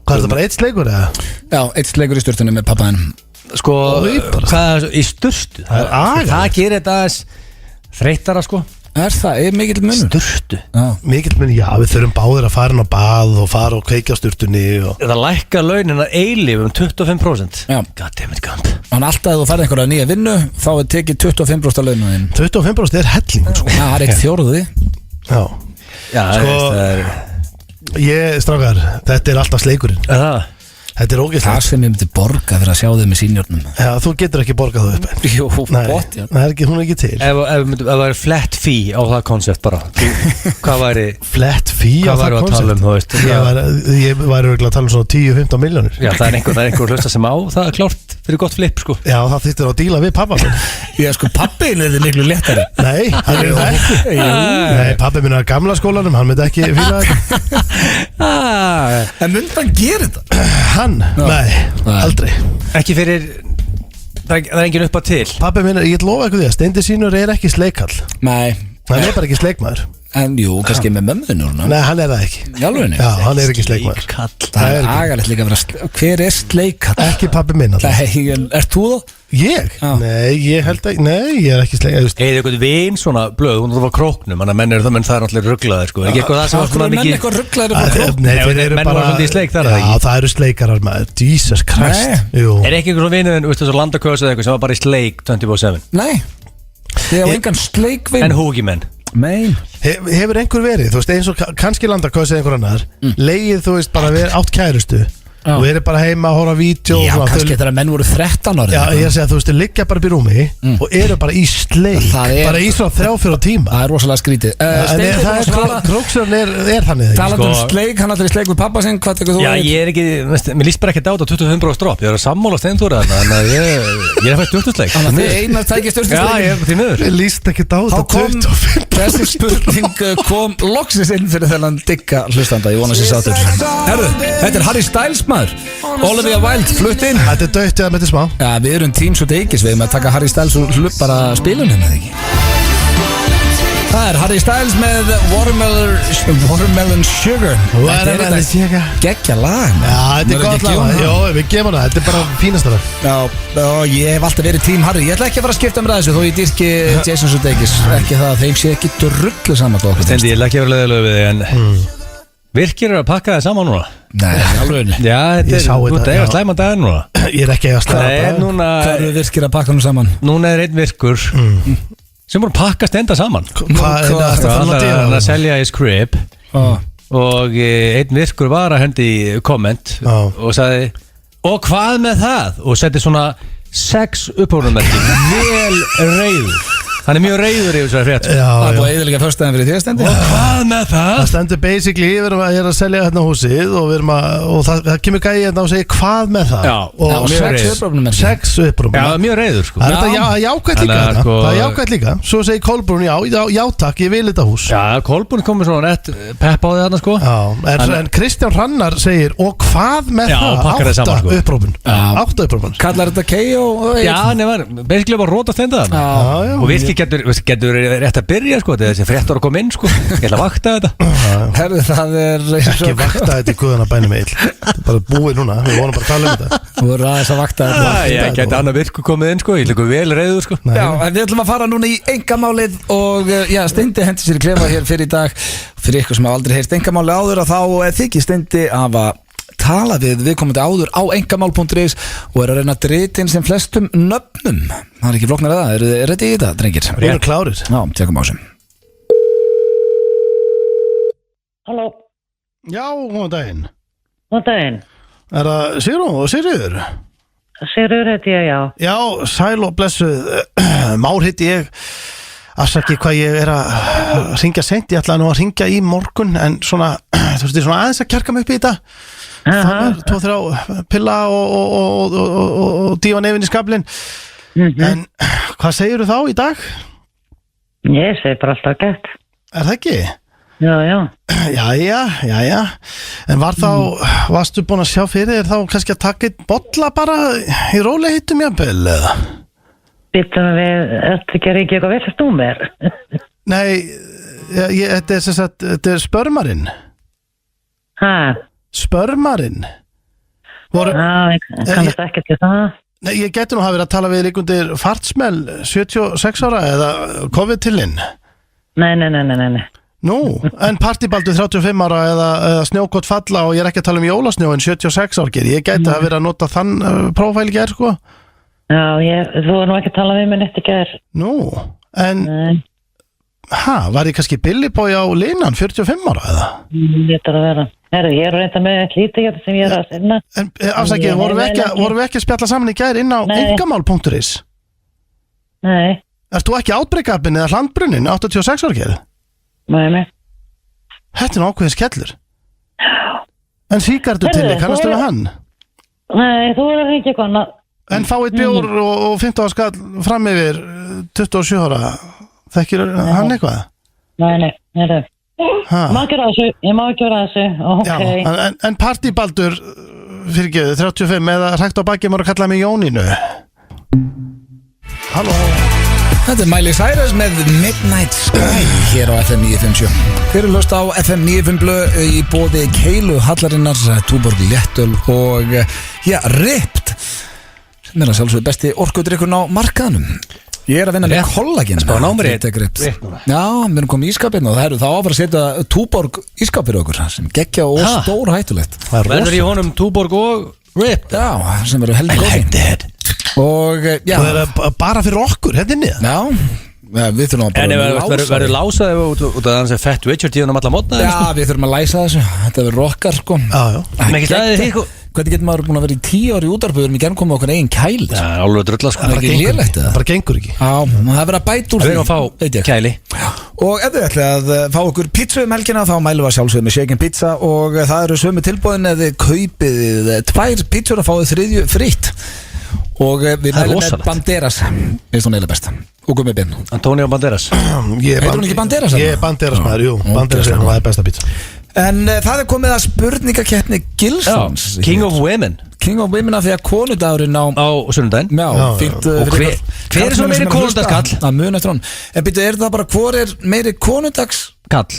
Hvað er það bara eitt sleikur eða? Já, eitt sleikur í sturtunum með pappaðinn. Sko, hvað er í sturtu? Það gerir þetta aðeins þreytara, sko. Er mikill munur? Sturtu? Mikill munur, já, við þurfum báðir að fara inn á bað og fara og kveikja á sturtunni Það lækka launin að eilíf 25%. Já. Goddammit gamp. Þannig alltaf ef þú færði einhverja nýja vinnu þá er tekið 25% af launin. 25% er hellingur, sko. Það er eitt fjórði. Já, sko, strákar, þetta er alltaf sleikurinn. Þetta er ógeðslegt. Það sem ég myndi borga fyrir að sjá þau með sínjörnum. Já, þú getur ekki borgað þau upp. Jú, bótt, já. Hún er ekki til. Ef það væri flat fee á það koncept bara, hvað væri flat fee á það koncept? Ég væri að tala um svona 10-15 miljónir. Já, það er einhver hlusta sem á, það er klárt fyrir gott flip, sko. Já, það þýttir að díla við pappa minn. Já, sko, pappin er miklu léttari. Nei, hann er það ekki. Nei, pappi minn er á gamla skólanum, hann myndi ekki fíla þetta. En myndi hann gera þetta? Hann? Nei, aldrei. Ekki fyrir, það er engin upp að til. Pappi minn, ég lofa eitthvað því að Steindi sínur er ekki sleikall. Nei. Hann er bara ekki sleikmaður. En jú, kannski með mömmuðinu. Nei, hann er það ekki. Jálfurinni? Já, hann er ekki sleikmaður. Það er agalegt líka að vera, hver er sleikall? Ekki pappi minn alltaf. Nei, ert þú það? Ég? Nei, ég held ekki, ég er ekki sleikall. Eða eitthvað vin svona blöð, hún var króknum, þannig að menn það er allir rugglaðir, sko. Ekki eitthvað það sem var svona mikið. Menn eitthvað rugglaðir upp á króknum? Nei, þeir eru bara. Menn var í sleik þar, já, það eru sleikarar maður, Jesus Christ. Er ekki eitthvað vinur, veistu, svo landakös eða eitthvað sem var bara í sleik 24/7? Nei, þið hafa engan sleikvin. En húgimenn? Nei. Hefur einhver verið, þú veist, eins og kannski landakös eða einhver annar, leið, þú veist, bara átt kærustu og verið bara heima að horfa á vídeo. Já, kannski þegar menn voru 13 ára. Já, ég segi að þú veist, þau liggja bara upp í rúmi og eru bara í sleik, bara í svona 3-4 tíma. Það er rosalega skrítið. Króksjörn er þannig. Talandi um sleik, hann allir í sleik við pappa sinn, hvað tekur þú? Já, ég er ekki, mér líst bara ekkert á þetta 25% drop, ég er að sammála Steindóri þarna, þannig að ég er að fæ stjórnusleik. Þannig að þið einar tækir stjórnusleik. Já, ég er því miður. Ég líst ekkert á þetta 25%. Þessi spurning kom loksins inn fyrir þennan digga hlustanda, ég vona sér sátur. Herru, þetta er Harry Styles maður. Olivia Wilde flutt inn. Þetta er dögt eða með þetta smá. Já, við erum Teams og Deikis, við erum að taka Harry Styles og bara spilunum eða ekki. Það er Harry Styles með Watermelon Sugar. Watermelon Sugar. Geggja lag. Já, þetta er gott lag. Jó, við gefum það, þetta er bara fínasta lag. Já, ég hef alltaf verið Team Harry. Ég ætla ekki að fara að skipta um ræðis þó ég dýrki Jason Sudeikis. Ekki það að þeim sé ekki drullu saman okkur. Steindi, ég ætla ekki að vera leiðilega við þig, en virkir að pakka það saman núna? Nei, alveg. Já, þetta er slæma dagar núna. Ég er ekki að slæma dagar. Hvað eru virkir að pakka nú saman? Núna er einn virkur sem voru pakkast enda saman. Hvað er þetta að selja í Scrib og einn virkur var að hendi komment og sagði, og hvað með það? Og setti svona 6 upphóðunarmerki vel reyð. Hann er mjög reiður yfir þessari frétt. Það er búið að eyðileggja föstudaginn fyrir því stendi. Og hvað með það? Það stendur basically, ég er að selja hérna húsið og það kemur gæi hérna og segir hvað með það. Og 6 upprópum. Já, mjög reiður sko. Það er jákvæmt líka þetta. Það er jákvæmt líka. Svo segir Kolbrún, já takk, ég vil þetta hús. Já, Kolbrún komur svona rétt pepp á því þarna sko. En Kristján Hrannar segir, og hvað með það? 8 upprópun. 8 upprópun. Kallar þetta K.O. Já, nefnir, basically bara róta stenda þarna. Og við getur rétt að byrja sko, þessi fréttar að koma inn sko. Ég ætla að vakta þetta. Herðu, það er ekki vakta þetta í guðana bænum meil. Bara búið núna, við vonum bara að tala þetta. Þú voru aðeins að vakta þetta. Ég geti annað virku komið inn sko. Ég líka vel reiður sko. Já, en við ætlum að fara núna í einkamálið. Og já, Steindi hendi sér í klefa hér fyrir í dag. Fyrir ykkur sem hafa aldrei heyrt einkamálið áður, og þá þykir Steindi af að tala við komandi áður á engamál.is og að reyna að drita inn sem flestum nöfnum. Það ekki flóknar að það. Eru þið ready í þetta, drengir? Við erum klárir. Já, tjekkum á þessum. Halló. Já, góðan daginn. Góðan daginn. Er það Sigrún og Sigríður? Sigríður heiti ég, já. Já, sæl og blessuð. Már heiti ég. Afsaki hvað ég er að ringja seint. Ég ætlaði nú að ringja í morgun, en svona, þú veist, svona aðeins að kjarka mig upp í þetta. Það er 2-3 pilla og dífa nefinn í skablin. En hvað segirðu þá í dag? Ég segi bara alltaf gett. Er það ekki? Já. Jæja. En varstu búin að sjá fyrir þér þá kannski að taka eitt bolla bara í rólegheitum jafnvel, eða? Býttum við, þetta gerir ekki eitthvað villast númer? Nei, þetta er spörmarinn. Hæ? Spörmarinn. Ég kannast ekki til það. Nei, ég geti nú hafa verið að tala við líkundir fartsmell 76 ára eða COVID-tillinn. Nei. Nú, en partibaldur 35 ára eða snjókott falla, og ég er ekki að tala um jólasnjóin 76 árger. Ég geti hafa verið að nota þann prófæl ger sko. Já, þú var nú ekki að tala við mig neitt í gær. Nú, en var ég kannski Billy Boy á línan 45 ára eða? Þetta að vera. Ég er að reynda með eitt lítið hérna sem ég er að sinna. En afsakið, vorum við ekki að spjalla saman í gær inn á engamál.is? Nei. Ert þú ekki átbreykapin eða hlandbrunnin 86 ára gerð? Nei. Þetta er ákveðin skellur. En síkardu til þig, kannastu við hann? Nei, þú er að ringja eitthvað annað. En fá eitt bjór og 15 skall fram yfir 27 ára. Þekkir hann eitthvað? Nei. Ég má ekki vera þessu. Okay. Já, en partibaldur fyrirgeðu 35 eða rækt á baki maður að kalla mig Jónínu. Halló. Þetta er Miley Cyrus með Midnight Sky hér á FM 957. Þeir eru hlust á FM 95 blöð í boði Keilu, Hallarinnar, Túborg Léttöl og Ript, sem er að sjálfsögðu besti orkudrykkurinn á markaðnum. Ég er að vinna með kollaginn. Spá námur Já, við erum komið í ískapinn og það eru þá að fara að setja Túborg ískap fyrir okkur, sem geggja og stór hættulegt. Verður í honum Túborg og Ript? Já, sem verður heldur góðinn. Og já, það er bara fyrir okkur hérna inni. Já, við þurfum að bara verður lásaði út af þannig að Fett Richard tíðan að alla mótna. Já, við þurfum að læsa þessu. Þetta verður rockar sko. Já. Hvernig getur maður búin að vera í 10 ári í útvarpi og við erum í gerðum komið okkur eigin kæli? Já, alveg drulla sko. Það er ekki lélegt eða? Það bara gengur ekki. Já, það er verið að bæta úr því. Við erum að fá kæli. Og ef þið ætlaði að fá okkur pizza helgina, þá mælum við sjálfsögðu með Shaken Pizza og það eru sömu tilboðin ef þið kaupið 2 pizzur að fáið 3. fritt. Og við mælum með Banderas. Veist hún eiginlega best. Og gummibinn. Antonio Banderas. Heitir hún ekki Banderas? Ég er Banderas maður, jú. Banderas er besta pizza. En það er komið að spurningakeppni Gilsons. King of Women. King of Women af því að konudagurinn á sunnudaginn. Já, fínt. Og hver er svo meiri konudagskall? Það mun eftir hún. En býtu, er það bara hvor er meiri konudagskall?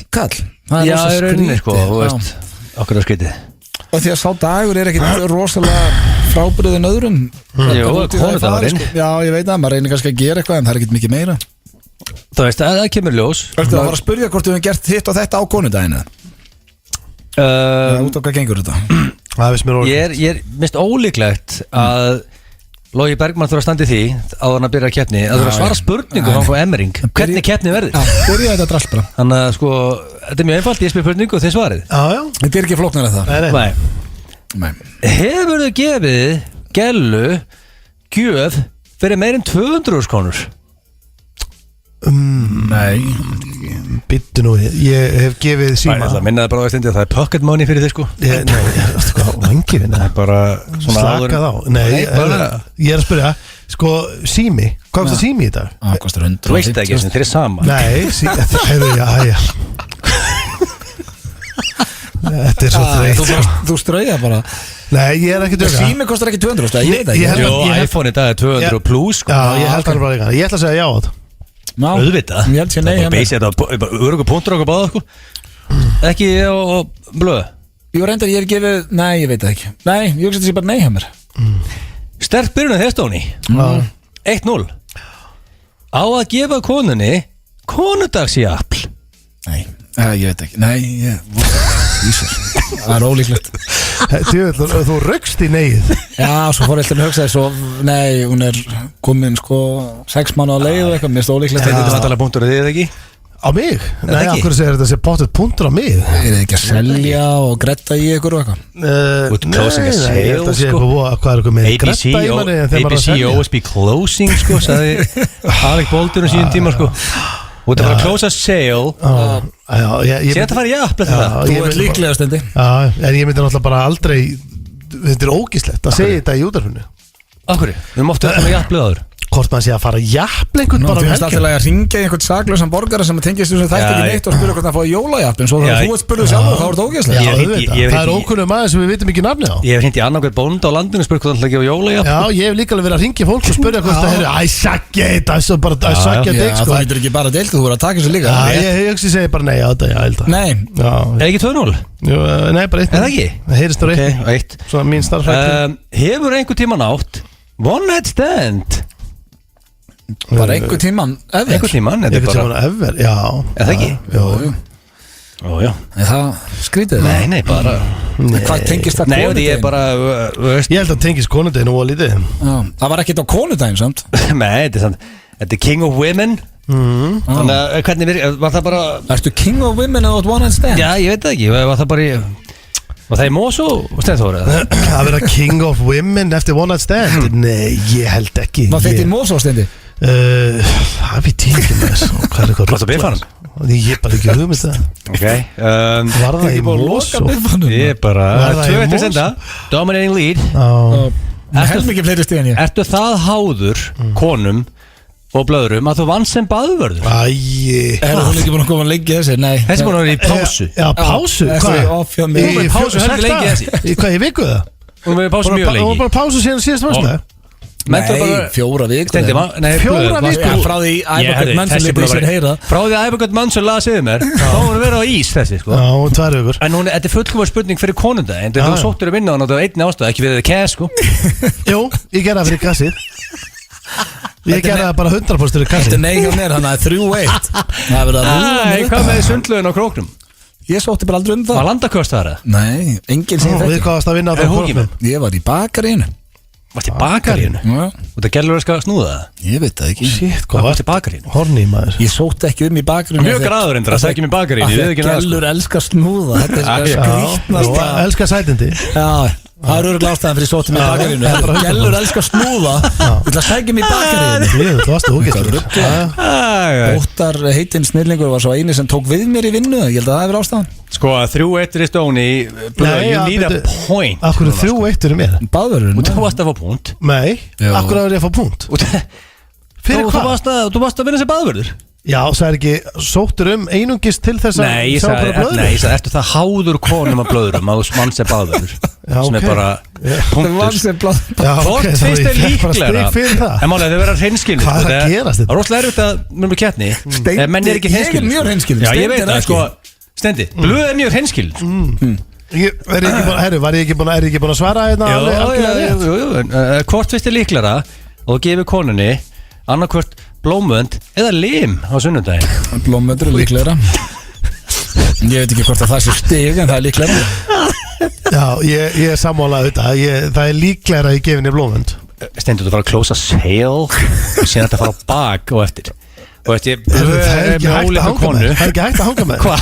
Já, í rauninni sko, þú veist. Okkur á skritið. Og því að sá dagur er ekkit rosalega frábriðin öðrum. Jú, konudagurinn. Já, ég veit það, maður reynir kannski að gera eitthvað en það er ekkit mikið meira. Þú veist, það kemur ljós. Það var að spyrja hvort við hefum gert hitt og þetta á konudaginu. Út á hvað gengur þetta? Ég er mist ólíklegt að Logi Bergmann þurfa að standa í því áður en að byrja keppni að þurfa að svara spurningu frá Emmering hvernig keppni verður. Byrja þetta drast bara. Þannig að sko, þetta er mjög einfalt, ég spyr spurningu og þið svarið. Þetta er ekki flóknar að það. Nei. Hefur þau gefið Gellu gjöf fyrir meirinn 200.000 krónur? Nei Bittu nú, ég hef gefið síma Það minnaði bara á það er pocket money fyrir þig sko Nei, vangi vinna Það er bara svona slakað á Nei, ég að spyrja Sko, sími, hvað kostar sími í dag? Það kostar 100 Þú veist ekki sem þeir eru sama Nei, já Þetta er svo þreytt Þú strauja bara Nei, ég er ekki döga Sími kostar ekki 200, ég veit ekki Jó, iPhone í dag er 200 plus sko Já, ég held það bara ekki Ég ætla að segja já á þetta Auðvitað Ég held sér nei Það er bara basic, það er bara örugum punktur okkur báða sko Ekki á blöð Jú, reyndar ég er gefið, nei, ég veit það ekki Nei, ég hugsa þetta sé bara nei hjá mér Sterk byrjun þess Stóni 1-0 Á að gefa konunni konudagsjafl Nei, ég veit ekki Nei, Ísar Það er ólíklegt Þú röggst í neið Já, svo fór ég alltaf að hugsa þess og nei, hún er komin sko 6 mánuð á leið og eitthvað, mér finnst ólíklegt Þetta er vantarlega punktur að þið ekki Á mig? Nei, af hverju segir þetta sé pottet punktur á mig? Er þið ekki að selja og gretta í ykkur og eitthvað? Closing a sale sko Hvað er ykkur með gretta í manni ABC OSB closing sko sagði Alec Baldwin á síðan tíma sko Þú ert að fara að close a sale Sér þetta fara í jafn Þú ert líklega stendi Já, en ég myndi náttúrulega bara aldrei Þetta er ógíslegt að segja þetta í útvarpinu Akkur, við móttum að fara jafn áður Hvort maður sé að fara jafn einhvern bara Þú finnst alltaf að ringja í einhvern saklausan borgara sem tengist þess að þætti ekki neitt og spyrja hvort það fá jólajafn en svo þegar þú ert spurðið sjálf þá er þetta ógeðslega Já, auðvitað, það er ókunnum maður sem við vitum ekki nafni á Ég hef hringt í annarkvæmt bónd á landinu og spurt hvort hann ætla að gefa jólajafn Já, ég hef líka alveg verið að ringja fólk og spyrja hvort það er Æ, sakja þetta, það er bara að sakja þetta Það heitir ekki bara deilt, þú verður að taka þessu líka Ég hugsi segi bara nei á þetta, já, held að Nei Er ekki 2-0? Nei, bara 1. Er það ekki? Það heyrist á 1. Svona mín starffræði Hefur einhver tíman átt One night stand? Bara einhver tíman ever Einhver tíman, þetta er bara ever, já Er það ekki? Jú Ójá Það skrítið Nei, bara Hvað tengist það Nei, konudaginn? ég er bara Ég held að tengist konudaginn og lítið Það var ekkert á konudaginn samt Nei, þetta er King of Women Þannig að hvernig var það bara Ertu King of Women eða one night stand? Já, ég veit það ekki, var það bara Var það í Mosó og Stenþóri? Að vera King of Women eftir one night stand? Nei, ég held ekki Var þetta í Mosó stendi? Það við tíkjum þess Hvað er eitthvað Varst það biffanum? Ég er bara ekki hugmynd það Ok Var það í Mosó? Ég er bara 2-1 senda Dominating lead Helmikið fleiri stíðan ég Ertu það háður konum og blöðrum að þú vann sem baðvörður? Æi Hún ekki búin að koma lengi þessi? Nei Þessi búin að vera í pásu Já, pásu? Hvað? Hún var í pásu heldur lengi þessi Hvað, í viku það? Hún var í pásu mjög lengi Hún var bara pásu síðan síðast fyrsta Nei, 4 vikur 4 vikur Frá því Æbjörg Mansson lítið sér heyra Frá því Æbjörg Mansson laði sig mér þá var hún verið á ís þessi sko Já, 2 vikur En þetta er fullkomar spurning fyrir konunda En þú sóttur að vinna á hann á einni ástæð ekki við cash sko Jú, ég gerði það fyrir kassið Ég gerði það bara 100% fyrir kassið Þetta er nei hjá mér, hann er 3-1 Það er verið að rúa mér Hvað með sundlögin á króknum? Ég sótti bara aldrei það Var landakost það? Nei, enginn sem Við hvað varst að vinna á það króknum? Ég var í bakarínu Varst í bakarínu? Og það gælur að skal snúða það? Ég veit það ekki Shit, Hvað varst í bakarínu? Horni maður Ég sótti ekki í bakarínu Mjög graður endur að það ekki með bakarínu Gælur elskar snúða Þetta er skrítnast Elskar sætindi Já Það er öruglega ástæðan fyrir sóttum í bakarínu Gellur elskar snúða Þú ætla að sækja mig í bakarínu Þú varst ógeðslegur Óttar heitinn snillingur var svo eini sem tók við mér í vinnu Ég held að það hefur ástæðan Sko 3-1 í Stóni You need a point Akkur 3-1 mér Baðvörun Og þú varst að fá punkt Nei, akkur að ég að fá punkt Fyrir hvað? Þú varst að vinna sem baðvörður Já, það er ekki sóttur einungist til þess að Nei, ég sagði Ertu það háður konum að blöðurum að þú mann sem baðvörður sem er bara punktur Hvort finnst þér líklega En málega þau verða hreinskilni Hvað er að gerast þetta? Það er rosalega erfitt að mjög mjög keppni Menn er ekki Ég er mjög hreinskilni Já, ég veit það, sko Stendi, blöð er mjög hreinskilni Var ég ekki búin að svara hérna? Jú, hvort finnst þér líklega og þú gefur konunni annarkvört blómvönd eða lim á sunnudaginn Blómvöndur er líklega Ég veit ekki hvort að það sé stig en það er líklega Já, ég er sammálað auðvitað Það er líklega að ég gefi henni blómvönd Stendur þú fara að close a sale og síðan þetta fara á bak og eftir og eftir Það er ekki hægt að hanga með Hvað?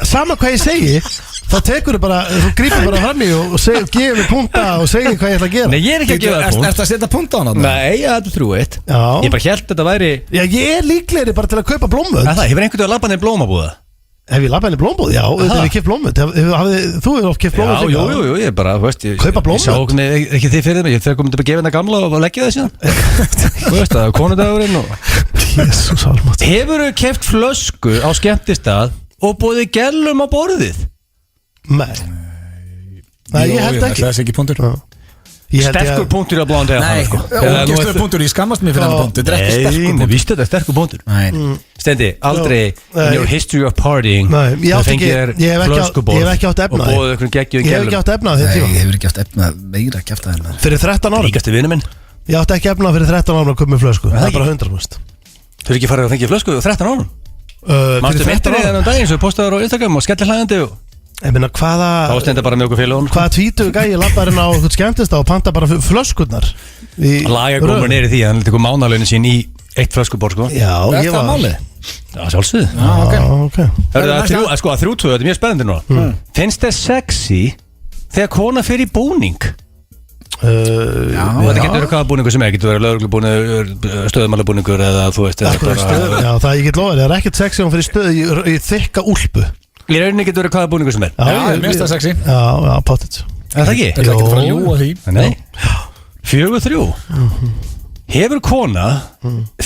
Sama hvað ég segi þá tekur þú grípur bara fram í og gefur mér punta og segir hvað ég ætla að gera. Nei, ég er ekki að gefa það punkt. Ertu að setja punta á hana? Nei, það er 3-1. Ég bara held þetta væri. Já, ég er líklegri bara til að kaupa blómvöld. Það, hefur einhvern veginn að labba niður blómabúða? Hef ég labbað henni blómbóð? Já, þetta er kipt blómvöld. Þú hefur oft kipt blómbóð. Jú, ég bara, þú veist, kaupa blómböld? Ég sá ekki þið fyrir mig, ég þegar komið til að gefa henni gamla og leggja það síðan. Þú veist það, konudagurinn og Jesús almátt. Hefurðu keypt flösku á skemmtistað og boðið gellum á borðið? Nei, ég held ekki. Það er ekki punktur. Sterkur punktur á blóðan Nei, ógæstur punktur, ég skammast mér fyrir hann punktur. Þetta er ekki sterkur punktur. Nei, vístu þetta er sterkur punktur. Steindi, aldrei in your history of partying það fengið þér flöskuborð og bóðið ykkur geggjuðum gælum. Ég hef ekki átt efnað þetta tíma. Nei, ég hef ekki átt efnað meira að kjafta þér. Fyrir 13 ára. Ríkasti vinur minn. Ég átti ekki efnað fyrir 13 ára að koma með flösku. Það er bara 100%. Þú hefur ekki farið að fengja flösku á 13 árum? Mástu myndir í þennan daginn sem postaður á Instagram og skellir hlæðandi og ég meina þá stenda bara með okkur félagunum hvaða tvítugu gæi labbar hérna á okkur skemmtist og panta bara flöskurnar lagagómur neyri því að hann tekur mánalaunin sín í eitt flöskubor sko. Já, ég var málið? Já, sjálfsögðu Það er 3-2, þetta er mjög spennandi núna Finnst þér sexy þegar kona fer í búning? Þetta getur verið hvaða búningur sem getur verið lögreglubúningur, stöðumálabúningur eða þú veist Já, það ég get lofað, það er ekkert sexy hún fer í stöðu í þykka úlpu Í rauninni getur verið hvaða búningur sem er Já, ég er mest að sexy Já, pottit Er það ekki? Það er ekki að fara að ljúga því Nei 4-3 Hefur kona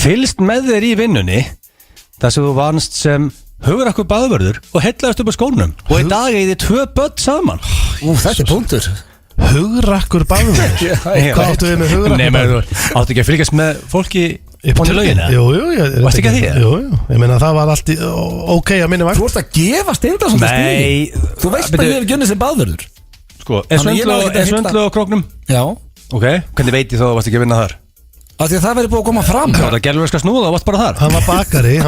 fylgst með þér í vinnunni þar sem þú vannst sem hugrakkur baðvörður og hellaðist upp á skónum og í dag er þið 2 börn saman Þetta er punktur Hugrakkur baðvörður? Hvað áttu við með hugrakkur baðvörður? Áttu ekki að fylgjast með fólki Pónu lögina? Jú, varstu ekki að því? Jú, ég meina það var allt ok að minni vakt Þú vorst að gefa Steindar svona stíði Nei Þú veist að ég hef gjörnið sem baðvörður Sko, er svöndlu á króknum? Já Ok, hvernig veit ég þá að varst ekki að vinna þar? Af því að það verið búið að koma fram Það gerður við að snúða og varst bara þar Hann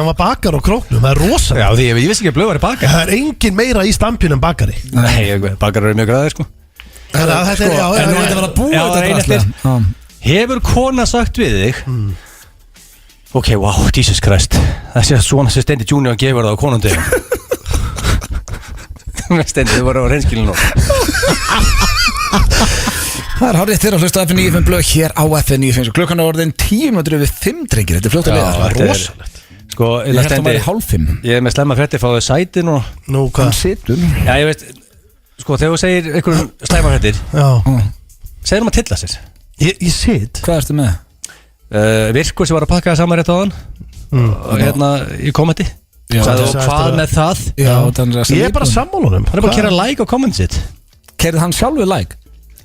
var bakar á króknum, það er rosa Já, því ég vissi ekki að blöð var í bakar Það er engin meira í stampinu en bakari Nei, bakar eru mjög græðir sko Hefur kona sagt við þig Ok, wow, Jesus Christ Það sé að svona sem Steindi Junior gefur það á konundegum Steindi, þið voru á reynskilinu Það er hárið þér að hlusta FM 95 blöð hér á FM 95 Klukkan er orðin 10:05 drengir Þetta er fljótt að liða, það er rosalegt Sko, ég held að væri 4:30 Ég er með slemma frétti, fáðu sæti nú Nú, hvað? Hann situr Já, ég veist, sko, þegar þú segir einhverjum slemma fréttir segir að tilla sér Ég sit Hvað ertu með? Virkur sem var að pakka það saman rétt á hann og hérna í kommenti sagði þú hvað með það Ég er bara sammálunum hann er bara að kera like á komment sitt Kerði hann sjálfur like?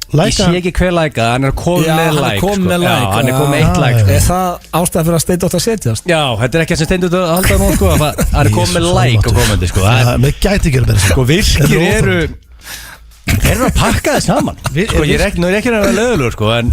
Ég sé ekki hver like hann er komið með like hann er komið með 1 like Er það ástæða fyrir að Steindi átt að setjast? Já, þetta er ekki sem Steindi átt að halda nú sko hann er komið með like á kommenti sko Mér gæti ekki verið sko virkir eru að pakka það saman sko ég er ekki að vera lögulegur sko en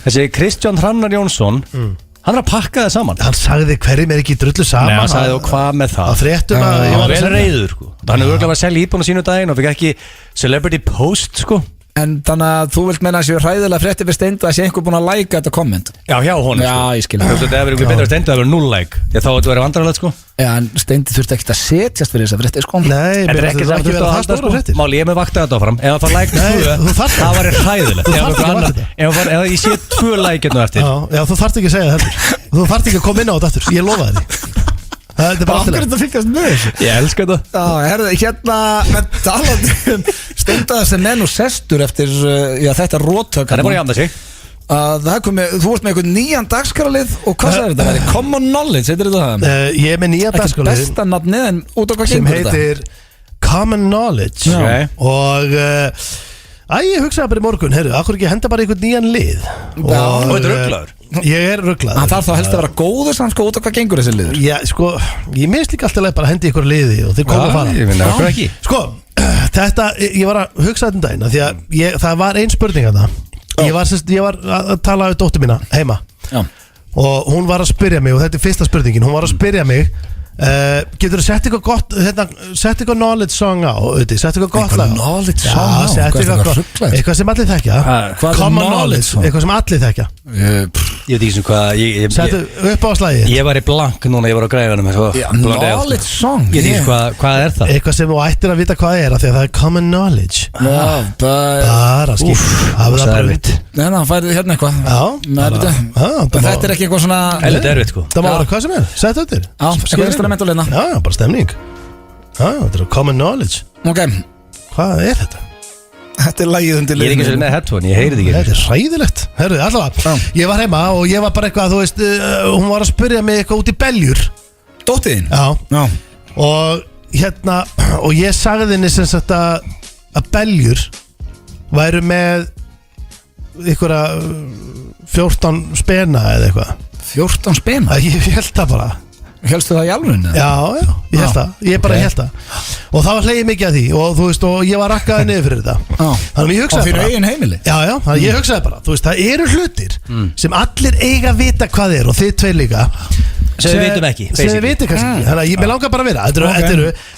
þessi Kristján Hrannar Jónsson hann er að pakka það saman Hann sagði hverjum er ekki drullu saman Nei, hann sagði og hvað með það Að fréttum að ég var vel reiður sko Hann er örgulega að selja íbúinu sínu daginn og fikk ekki celebrity post sko En þannig að þú vilt menna að séu hræðilega frétti fyrir Steindi að sé einhver búin að læka þetta komment Já, hjá honum Já, ég skil Þetta er einhver betur að Steindi að vera 0 like Þá þetta verið vandrarlegt sko Já, en Steindi þurfti ekkert að setjast fyrir þessa frétti sko Nei, þetta er ekki verið að halda sko Máli, ég með vakta þetta áfram Ef það far like það var hræðilegt Ef ég sé 2 like hérna eftir Já, þú þarft ekki að segja þetta Þú þarft ekki að koma inn á þetta aftur Ég lofa þér Það er bara alltaf Ég elska þetta Hérna með talandi Steindaðar sem er nú sestur eftir þetta róttök Það er bara að jafna sig Þú ert með einhvern nýjan dagskrálið og hvað er þetta? Common Knowledge, heitir þetta það? Ég er með nýjan dagskrálið Ekki besta nafnið en út á hvað sem gengur þetta? heitir Common Knowledge og ég hugsaði bara í morgun akkur ekki henda bara einhvern nýjan lið og þetta er rugglaður Ég er rugglaður Hann þarf þá helst að vera góður samt sko út á hvað gengur þessi liður Já, sko, ég minnst líka alltaf bara að hendi ykkur liði og þeir koma að fara Ég finna okkur ekki Sko, þetta, ég var að hugsa þetta daginn því að það var ein spurning að það Ég var að tala við dóttur mína heima og hún var að spyrja mig og þetta er fyrsta spurningin hún var að spyrja mig getur þú sett eitthvað gott sett eitthvað knowledge song á sett eitthvað gott lag knowledge song á eitthvað sem allir þekkja common knowledge eitthvað sem allir þekkja Ég veit ekki sem hvað Settu upp á slagið Ég var í blank núna, ég var á græðunum Knowledge song Ég veit ekki hvað er það Eitthvað sem þú ættir að vita hvað af því að það er common knowledge Bara skip Það er erfitt Nei, það færið hérna eitthvað Þetta er ekki eitthvað svona Þetta er erfitt sko Það má vera hvað sem er, settu þetta eitthvað instrumentalina Já, bara stemning Þetta er common knowledge Ok Hvað er þetta? Þetta er lagið undir Ég er ekki svo með headphone, ég heyri þig ekki Þetta er hræðilegt Herru, allavega Ég var heima og ég var bara eitthvað, þú veist hún var að spyrja mig eitthvað út í beljur Dóttiðin? Já Og hérna Og ég sagði henni sem sagt að beljur væru með einhverja 14 spena eða eitthvað 14 spena? Ég held það bara Hélstu það í alvörinu? Já, ég held það, ég bara held það Og það var hlegið mikið að því Og þú veist, og ég var rakkaði niður fyrir þetta Þannig ég hugsaði bara Og fyrir eigin heimili? Já, þannig ég hugsaði bara, þú veist, það eru hlutir Sem allir eiga að vita hvað er Og þið tveir líka Sem við vitum ekki Sem við vitum kannski ekki Þannig að ég langar bara að vera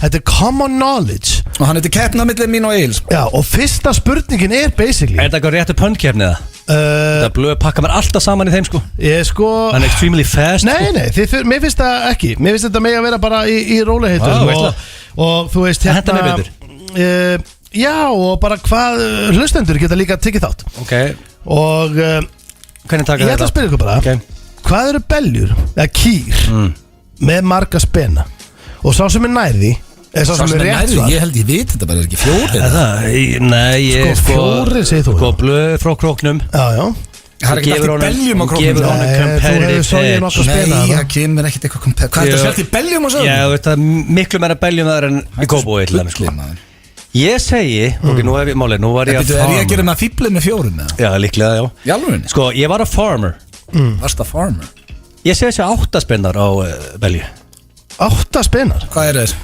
Þetta er common knowledge Og hann heitir keppna millir mín og Egils Já, og fyrsta spurningin er basically Er þetta eitthvað réttu pönnkeppni eða? Það blöð pakka mér alltaf saman í þeim sko Ég sko Hann er extremely fast Nei, mér finnst það ekki Mér finnst þetta með að vera bara í róliheitum Og þú veist hérna Þetta með betur Já, og bara hvað hlustendur geta líka tekið þátt Ok Og Hvernig taka ég ætla að spyrja ykkur bara Hvað eru beljur, eða kýr Með marga spena Og sá sem er nærði Sá sem er rétt svar Ég held ég veit þetta bara ekki fjóri Nei, ég Sko fjóri segir þú Sko blöð frá króknum Já Það er ekki alltaf beljum á króknum Þú hefur sóið nokkuð spena Nei, það kemur ekkert eitthvað Hvað er þetta sett í beljum á sögum? Já, þetta er miklu meira beljum þar en í Kópavogi til dæmis, sko. Ég segi Ok, nú hef ég málið Nú var ég að farmer Er ég að gera með fíblið með fjórum? Já, líklega, já Í alvörunni? Sko, ég var að farmer Varst að farmer? Ég segi þessi 8 spennar á belju 8 spennar? Hvað er þess?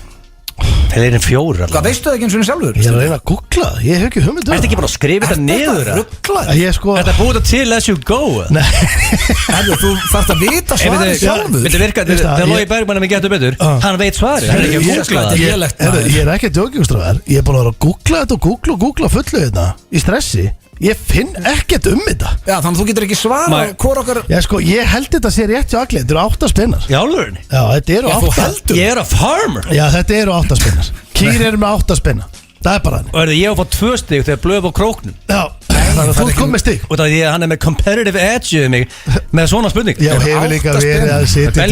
Það er 4 allavega. Hvað veistu það ekki eins og sjálfur? Ég er að reyna að googla það, ég hef ekki hugmynd Þetta ekki bara að skrifa þetta niður Þetta búið það til as you go Nei Þú þarft að vita svarið sjálfur Þetta virka, þegar Logi Bergmann er mig getur betur Hann veit svarið, hann er ekki að googla það Ég er ekki að djókjumstráðar Ég er bara að googla þetta og googla fullu þetta Í stressi Ég finn ekkert þetta Já, þannig að þú getur ekki svara Hvor okkar Já, sko, ég held þetta sé rétt hjá allir Þetta eru 8 spennar Já, alveg Já, þetta eru 8 Ég er að farmer Já, þetta eru 8 spennar Kýr eru með 8 spennar Það er bara hann Og er það ég að fá 2 stig þegar blöð á króknum Já, þannig að þú kom með stig Og það er hann er með competitive edge við mig Með svona spurning Já, hefur líka verið að setja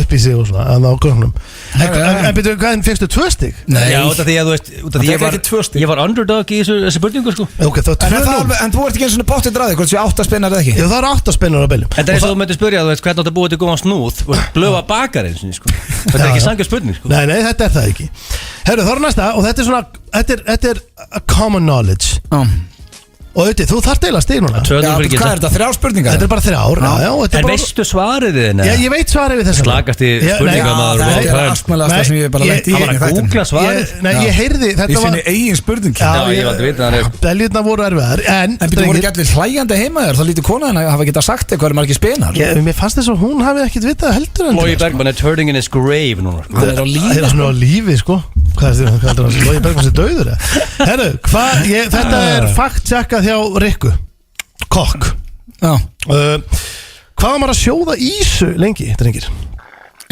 upp í sig og svona Að ná króknum En byrju, hvað fyrstu 2 stig? Nei Já, út af því að þú veist Ég var underdog í þessu spurningu sko Ok, það var 2-0 En þú ert ekki eins og pottið draðið Hvort sé 8 spennar eða ekki? Já, það eru 8 spennar á beljum En það er eins og þú myndir spyrja Þú veist hvernig áttu að búið til góðan snúð Blöða bakarinn sko. Þetta er ekki sangjur spurning sko. Nei, þetta er það ekki Herru, þá er næsta Og þetta er svona Þetta er a common knowledge Og auðvitað, þú þarft eiginlega stig núna Hvað er þetta? 3 spurningar? Þetta er bara 3 En veistu svarið þið? Já, ég veit svarið við þess Slagast í spurningamaður Það er astmælega sem ég bara lent í Það var að googla svarið Nei, ég heyrði Í sinni eigin spurning Já, ég var að vita Beljurna voru erfiðar En byrju, voru ekki allir hlægjandi heima þér? Þá lítið konaðin að hafa getað sagt eitthvað margir spenar Mér fannst þess að hún hafi ekkert vitað heldur Logi Bergmann er turning in his grave núna Hann er á lífi Það er svona á lífi, sko Hvað er það? Logi Bergmann sé dauður Herru, þetta er fact-checkað hjá Rikku Kokk Hvað var maður að sjóða ísu lengi, drengir?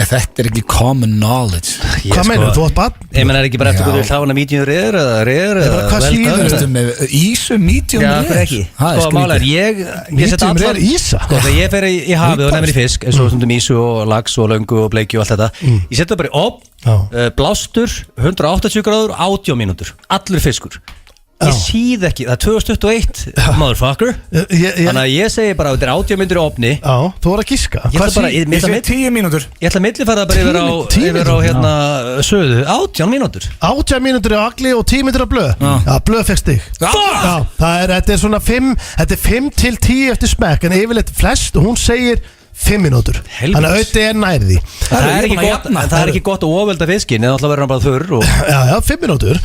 Þetta er ekki common knowledge Hvað meinar, þú átt barn? Ég menn er ekki bara eftir hvað þú vil hafa hana medium rare eða Hvað síður Ísu medium rare? Sko málar, ég medium rare ísa? Sko þegar ég fer í hafið og nefnir í fisk eins og stundum ísu og lax og löngu og bleikju og allt þetta Ég setja bara í opn, blástur, 180 gráður, 80 mínútur Allur fiskur Ég síð ekki, það er 2021 motherfucker Þannig að ég segi bara þetta er 80 mínútur í opni Já, þú voru að gíska Ég segi 10 mínútur Ég ætla að millifæra það bara yfir á hérna söðu 18 mínútur 18 mínútur á agli og 10 mínútur á blöð Já, blöð fekk stig Þetta er svona 5 Þetta er 5 til 10 eftir smekk En yfirleitt flest, hún segir 5 mínútur Þannig að auðvitað er nærði Það er ekki gott að ofvelda fiskin eða alltaf verður hann bara þurr Já, 5 mínútur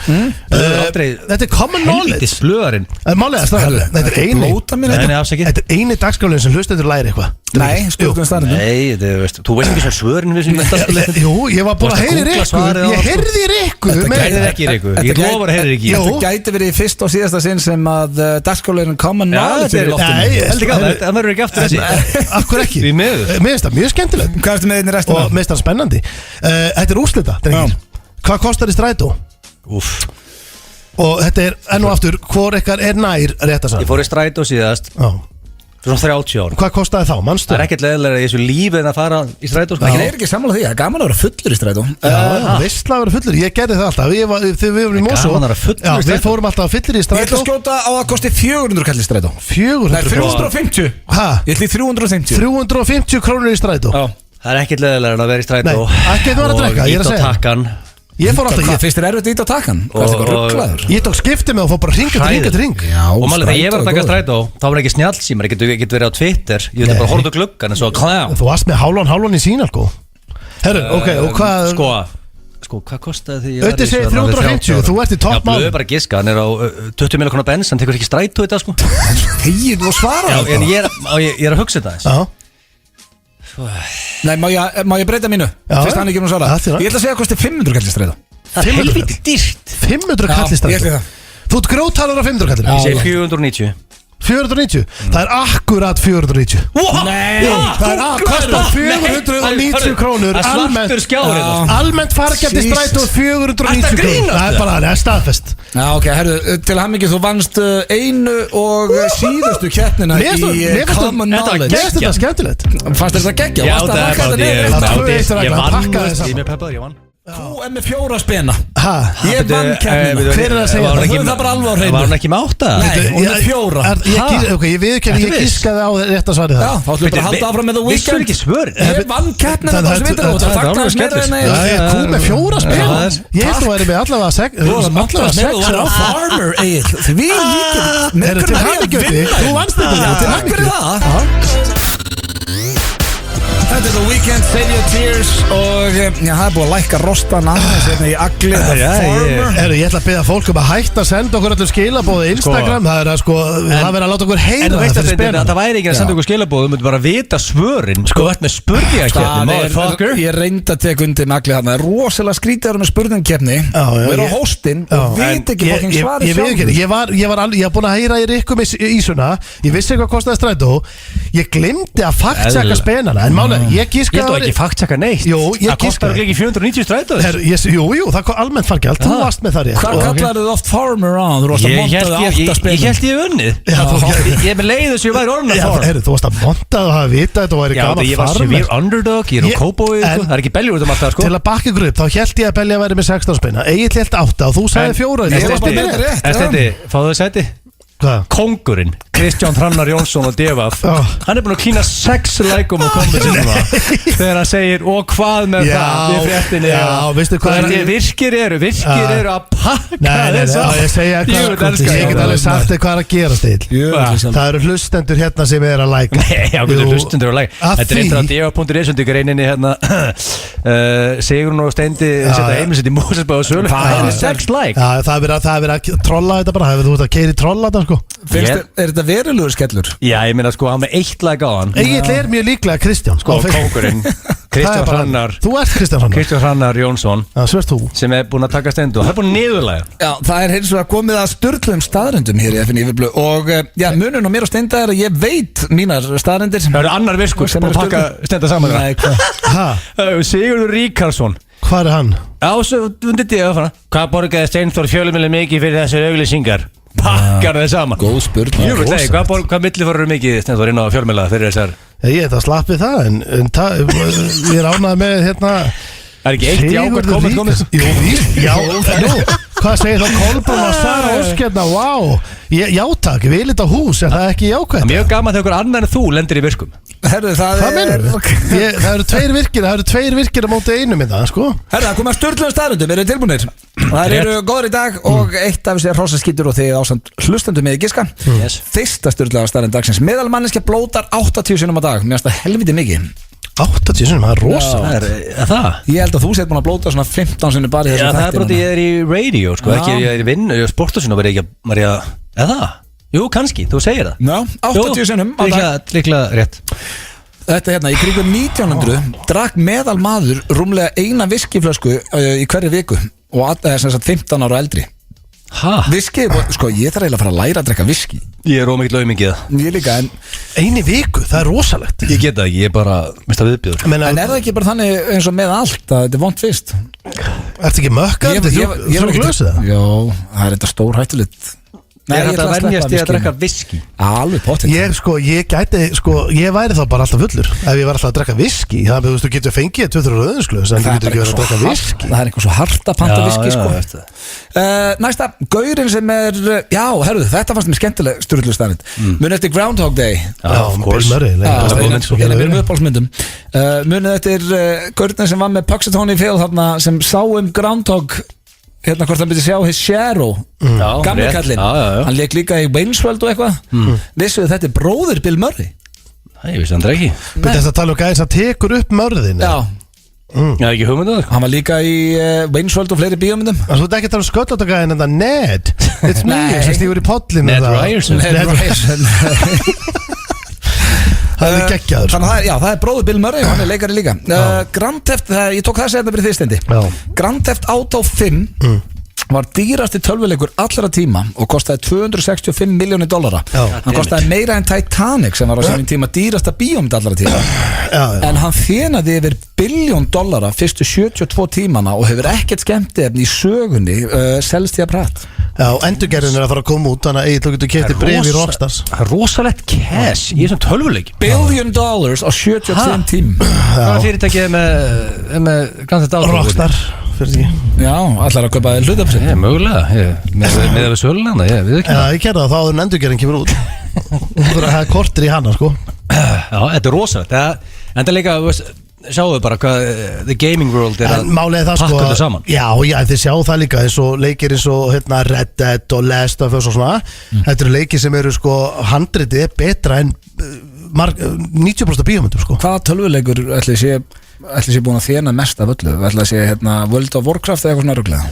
Þetta er common knowledge Helvitis blöðarinn Málega, þetta er eini dagskrálinn sem hlustendur læri eitthvað Nei, skurðum staðrindum. Nei, þú veist ekki svo svörin við sem Jú, ég var bara að heyri ykkur. Ég heyrði ykkur. Þetta gæti ekki ykkur. Ég lofar að heyri ekki. Þetta gæti verið fyrst og síðasta sinn sem að dagskólaurinn common knowledge fyrir loftinu. Nei, það verður ekki aftur þessi. Akkur ekki. Mér finnst það mjög skemmtilegt. Hvað ertu með þinn í restina? Og mér finnst það spennandi. Þetta er úrslita, drengir. Hvað kostar í strætó? Og þetta er enn og aftur, hvor ykkar er nær rétt að Ég fór í strætó síðast Svona 30 ára. Hvað kostaði þá, mannstu? Það er ekkert leiðilega í þessu lífi en að fara í strætó Það er ekki sammála því, það er gaman að vera fullur í strætó. Veistla að vera fullur, ég gerði það alltaf Þegar við vorum í Mosó Gaman að vera fullur í strætó. Við fórum alltaf fullir í Ég ætla strætó að skjóta á að kosti 400 kall í strætó. 400 Nei, 350. Hæ? Ég ætla í 350. 350 krónur í strætó Það er ekkert leiðilega en að vera í strætó. Nei, ekkert var að drekka, ég er að segja. Og ít á takkan. Ég fór alltaf Hvað finnst þér erfitt að íta á takkan? Hvað er þetta rugglaður? Ég tók skipti með og fór bara hring til hring Og málið þegar ég var að taka strætó þá var ekki snjallsímar, ég get verið á Twitter Ég veit bara horfðu gluggan en svo klám Þú varst með hálfan í sína sko Herru, ok, og hvað Sko, hvað kostaði því Ötti segir 350, þú ert í topp Já, blöðu bara giska, hann er á 20 miljonar bens Hann tekur ekki strætó þetta sko Hegir þú að svara þetta? Ég er að hugsa þetta Nei, má ég breyta mínu? Fyrst hann ekki nú svara Ég ætla að segja að kosti 500 kall í strætó. Það er helviti dýrt 500 kall í strætó. Þú ert grótalur á 500 kallir Ég segi 490 490, það er akkurat 490 Nei, það er kostar 490 krónur Það er svartur skjáður Almennt fargjald í strætó 490 krónur Það er bara, það er staðfest Já, ok, herru, til hamingju þú vannst einu og síðustu keppnina í Common Knowledge Mér finnst þetta skemmtilegt Fannst þetta geggja? Já, það er bara ég vann Þú er með 4 spena Ég vann keppnina Hver er að segja það? Það er bara alveg á hreinu Var hann ekki með 8? Nei, hún er 4 Ok, ég gískaði á rétt að svari það Já, þá ætlum við bara að halda áfram með The Weeknd Vissur ekki svörin? Ég vann keppnina það sem veitur Það er alveg skellist Þú með 4 spena Ég held að væri með allavega 6 Þú var farmer, Egil Því líkir Til hamingju Þú vannst þetta Takk fyrir það Þetta er The Weeknd, Save Your Tears og það er búið að lækka rostan aðeins hérna í Agli Farmer Ég ætla að biðja fólk að hætta að senda okkur allir skilabóð Instagram, það er að það verður að láta okkur heyra En þú veist að það væri ekki að senda okkur skilabóð Þú myndir bara vita svörin Þú ert með spurningakefni Ég reyndi að teka undir með Agli þarna Það er rosalega skrítið að vera með spurningakefni og vera á hóstinn og veit ekki fokking svari sjálfur Ég var búin að heyra í Rikku með Ísuna Ég vissi hvað kostaði strætó Ég glemdi að faktsaka spenana En málega, ég gískaði Ég ekki faktsaka neitt Það kostar ekki 490 strætó Jú, það kom almennt fargjald Þú varst með það rétt Hvað kallar þið oft farmer á? Þú varst að montaði 8 spennum Ég held ég unnið Ég er með leiðu sem ég væri orðin að farm Þú varst að montaði og hafa vitað Þetta væri gaman farmer Ég var severe underdog, ég er á Kópói Það er ekki beljur út um alltaf Til að bakka ykkur upp, þá held ég að Belja væri með 16 spenna Egil held 8 og þú sagði 4 Kóngurinn Kristján Hrannar Jónsson og Devaf Hann er búin að klína 6 lækum á kommentinu þegar hann segir og hvað með það við fréttinni virkir eru að pakka þess að ég get alveg sagt þig hvað er að gera Steil það eru hlustendur hérna sem er að læka hlustendur að læka þetta er einnig að Devaf.is undir greininni hérna Sigrun og Steindi setja heimilsitt í Mósesbæð og Sölu það er 6 læk það er verið að trolla þetta bara þú ert að keiri trolla þetta sko er þetta verulegur skellur? Já, ég meina sko, hann með 1 lag á hann Egil er mjög líklega Kristján sko, og kóngurinn Kristján Hrannar Þú ert Kristján Hrannar Jónsson sem er búin að taka stendu og það er búin niðurlega Já, það er heils og að komið að sturglum staðrendum hér í FNÍ Yfirblöð og já, munun og mér og Steinda er að ég veit mínar staðrendir Það eru annar viskur sem er að pakka Steinda saman Sigurður Ríkarsson Hvað er hann? Hvað borgaði Steinþór fjölumili mikið fyrir þessar auglýsingar? Pakkar það saman Góð spurning Hvað milli fóru mikið Steinþór inn á fjölmila fyrir þessar Ég er það slappið það en ég er ánægð með hérna Það er ekki eitt jákvæmt komið Já, hvað segir þá Kolbrún og Sara Óskjarna Já takk, við erum þetta hús er það ekki jákvæmt? Mjög gaman þegar einhver annar en þú lendir í virkum Herru, það eru 2 virkir á móti einu með það sko Herru, það komið að sturglum staðrendum, eru þið tilbúinir? Það eru góður í dag og eitt af þessi er hrosaskítur og þið ásamt hlustendum með giska Fyrsta sturglaða staðrend dagsins Meðalmanneskja blótar 80 sinnum á dag Mér finnst það helviti mikið 80 sinnum, það er rosa Það? Ég held að þú sétt búin að blóta svona 15 sinnum bara í þessu þættinum Já, það er bara því ég er í radio, sko, ekki ég er í vinn og sportasinn og verið ekki að Eða það? Jú, kannski, þú segir það Já, 80 sinnum á dag Líklega rétt Þetta hérna, í kringum 1900 drakk meðal maður rúmlega eina viskiflösku í hverju viku og sem sagt 15 ára eldri. Viski, sko ég þarf eiginlega að fara að læra að drekka viski. Ég er ómikið laumingið. Ég líka, en einu viku, það er rosalegt. Ég get það ekki, ég er bara mest að viðbjóður. En er það ekki bara þannig eins og með allt að þetta er vont fyrst? Ertu ekki mökkar? Ég er ekki glösið það. Já, það er þetta stór hættulegt. Nei, ég ætla að venjast í að drekka viski. Alveg potið. Ég væri þá bara alltaf fullur ef ég var alltaf að drekka viski. Það þú getur fengið 2-3 rauðinsglös en þú getur ekki verið að drekka viski. Það er eitthvað svo hart að panta viski sko. Næsta, gaurinn sem er þetta fannst mér skemmtileg sturlustæðin. Munið eftir Groundhog Day. Bill Murray uppáhaldsmyndum. Munið eftir gaurinn sem var með Puxatony Phil sem sá Groundhog hvort hann byrði að sjá his shadow gamli kallinn, hann leik líka í Wayne's World og eitthvað vissuðu þetta er bróðir Bill Murray. Ég vissi hann ekki. Þetta tala gæðis að tekur upp mörðin. Já, ekki hugmyndu. Hann var líka í Wayne's World og fleiri bíómyndum. Þú ert ekki að tala sköllóttagæðin en það Ned It's me, sem stígur í pollin Ned Ryerson. Það er geggjaður. Þannig að það er bróður Bill Murray og hann er leikari líka. Grand Theft, ég tók það segna fyrir því stendi. Grand Theft Auto 5 var dýrasti tölvuleikur allra tíma og kostaði $265 milljónir. Hann kostaði meira en Titanic sem var á sínum tíma dýrasta bíómynd allra tíma. En hann þjenaði yfir $1 billion fyrstu 72 tímana og hefur ekkert skemmtiefni í sögunni selst í að prat. Já, endurgerðin er að fara að koma út þannig að þú getur keypt bréf í Rockstars. Það er rosalegt cash í þessum tölvuleik. $1 billion á 72 tím. Hvað fyrirtækið með Grand Theft Auto? Rockstar Já, allar að kaupa hlutafrið. Mögulega, með við söluna. Ég gerði það þá að endurgerðin kemur út. Þú þurfa að hafa kortir í hana sko. Já, þetta er rosalegt. En það líka, sjáðu bara hvað the gaming world er að pakka þetta saman. Já, þið sjáu það líka eins og leikir eins og Red Dead og Last of Us og svona. Þetta eru leikir sem eru sko handritið betra en 90% bíómyndum sko. Hvaða tölvuleikur ætli sé búin að þjena mest af öllu? Ætli að sé World of Warcraft eða eitthvað svona örglega?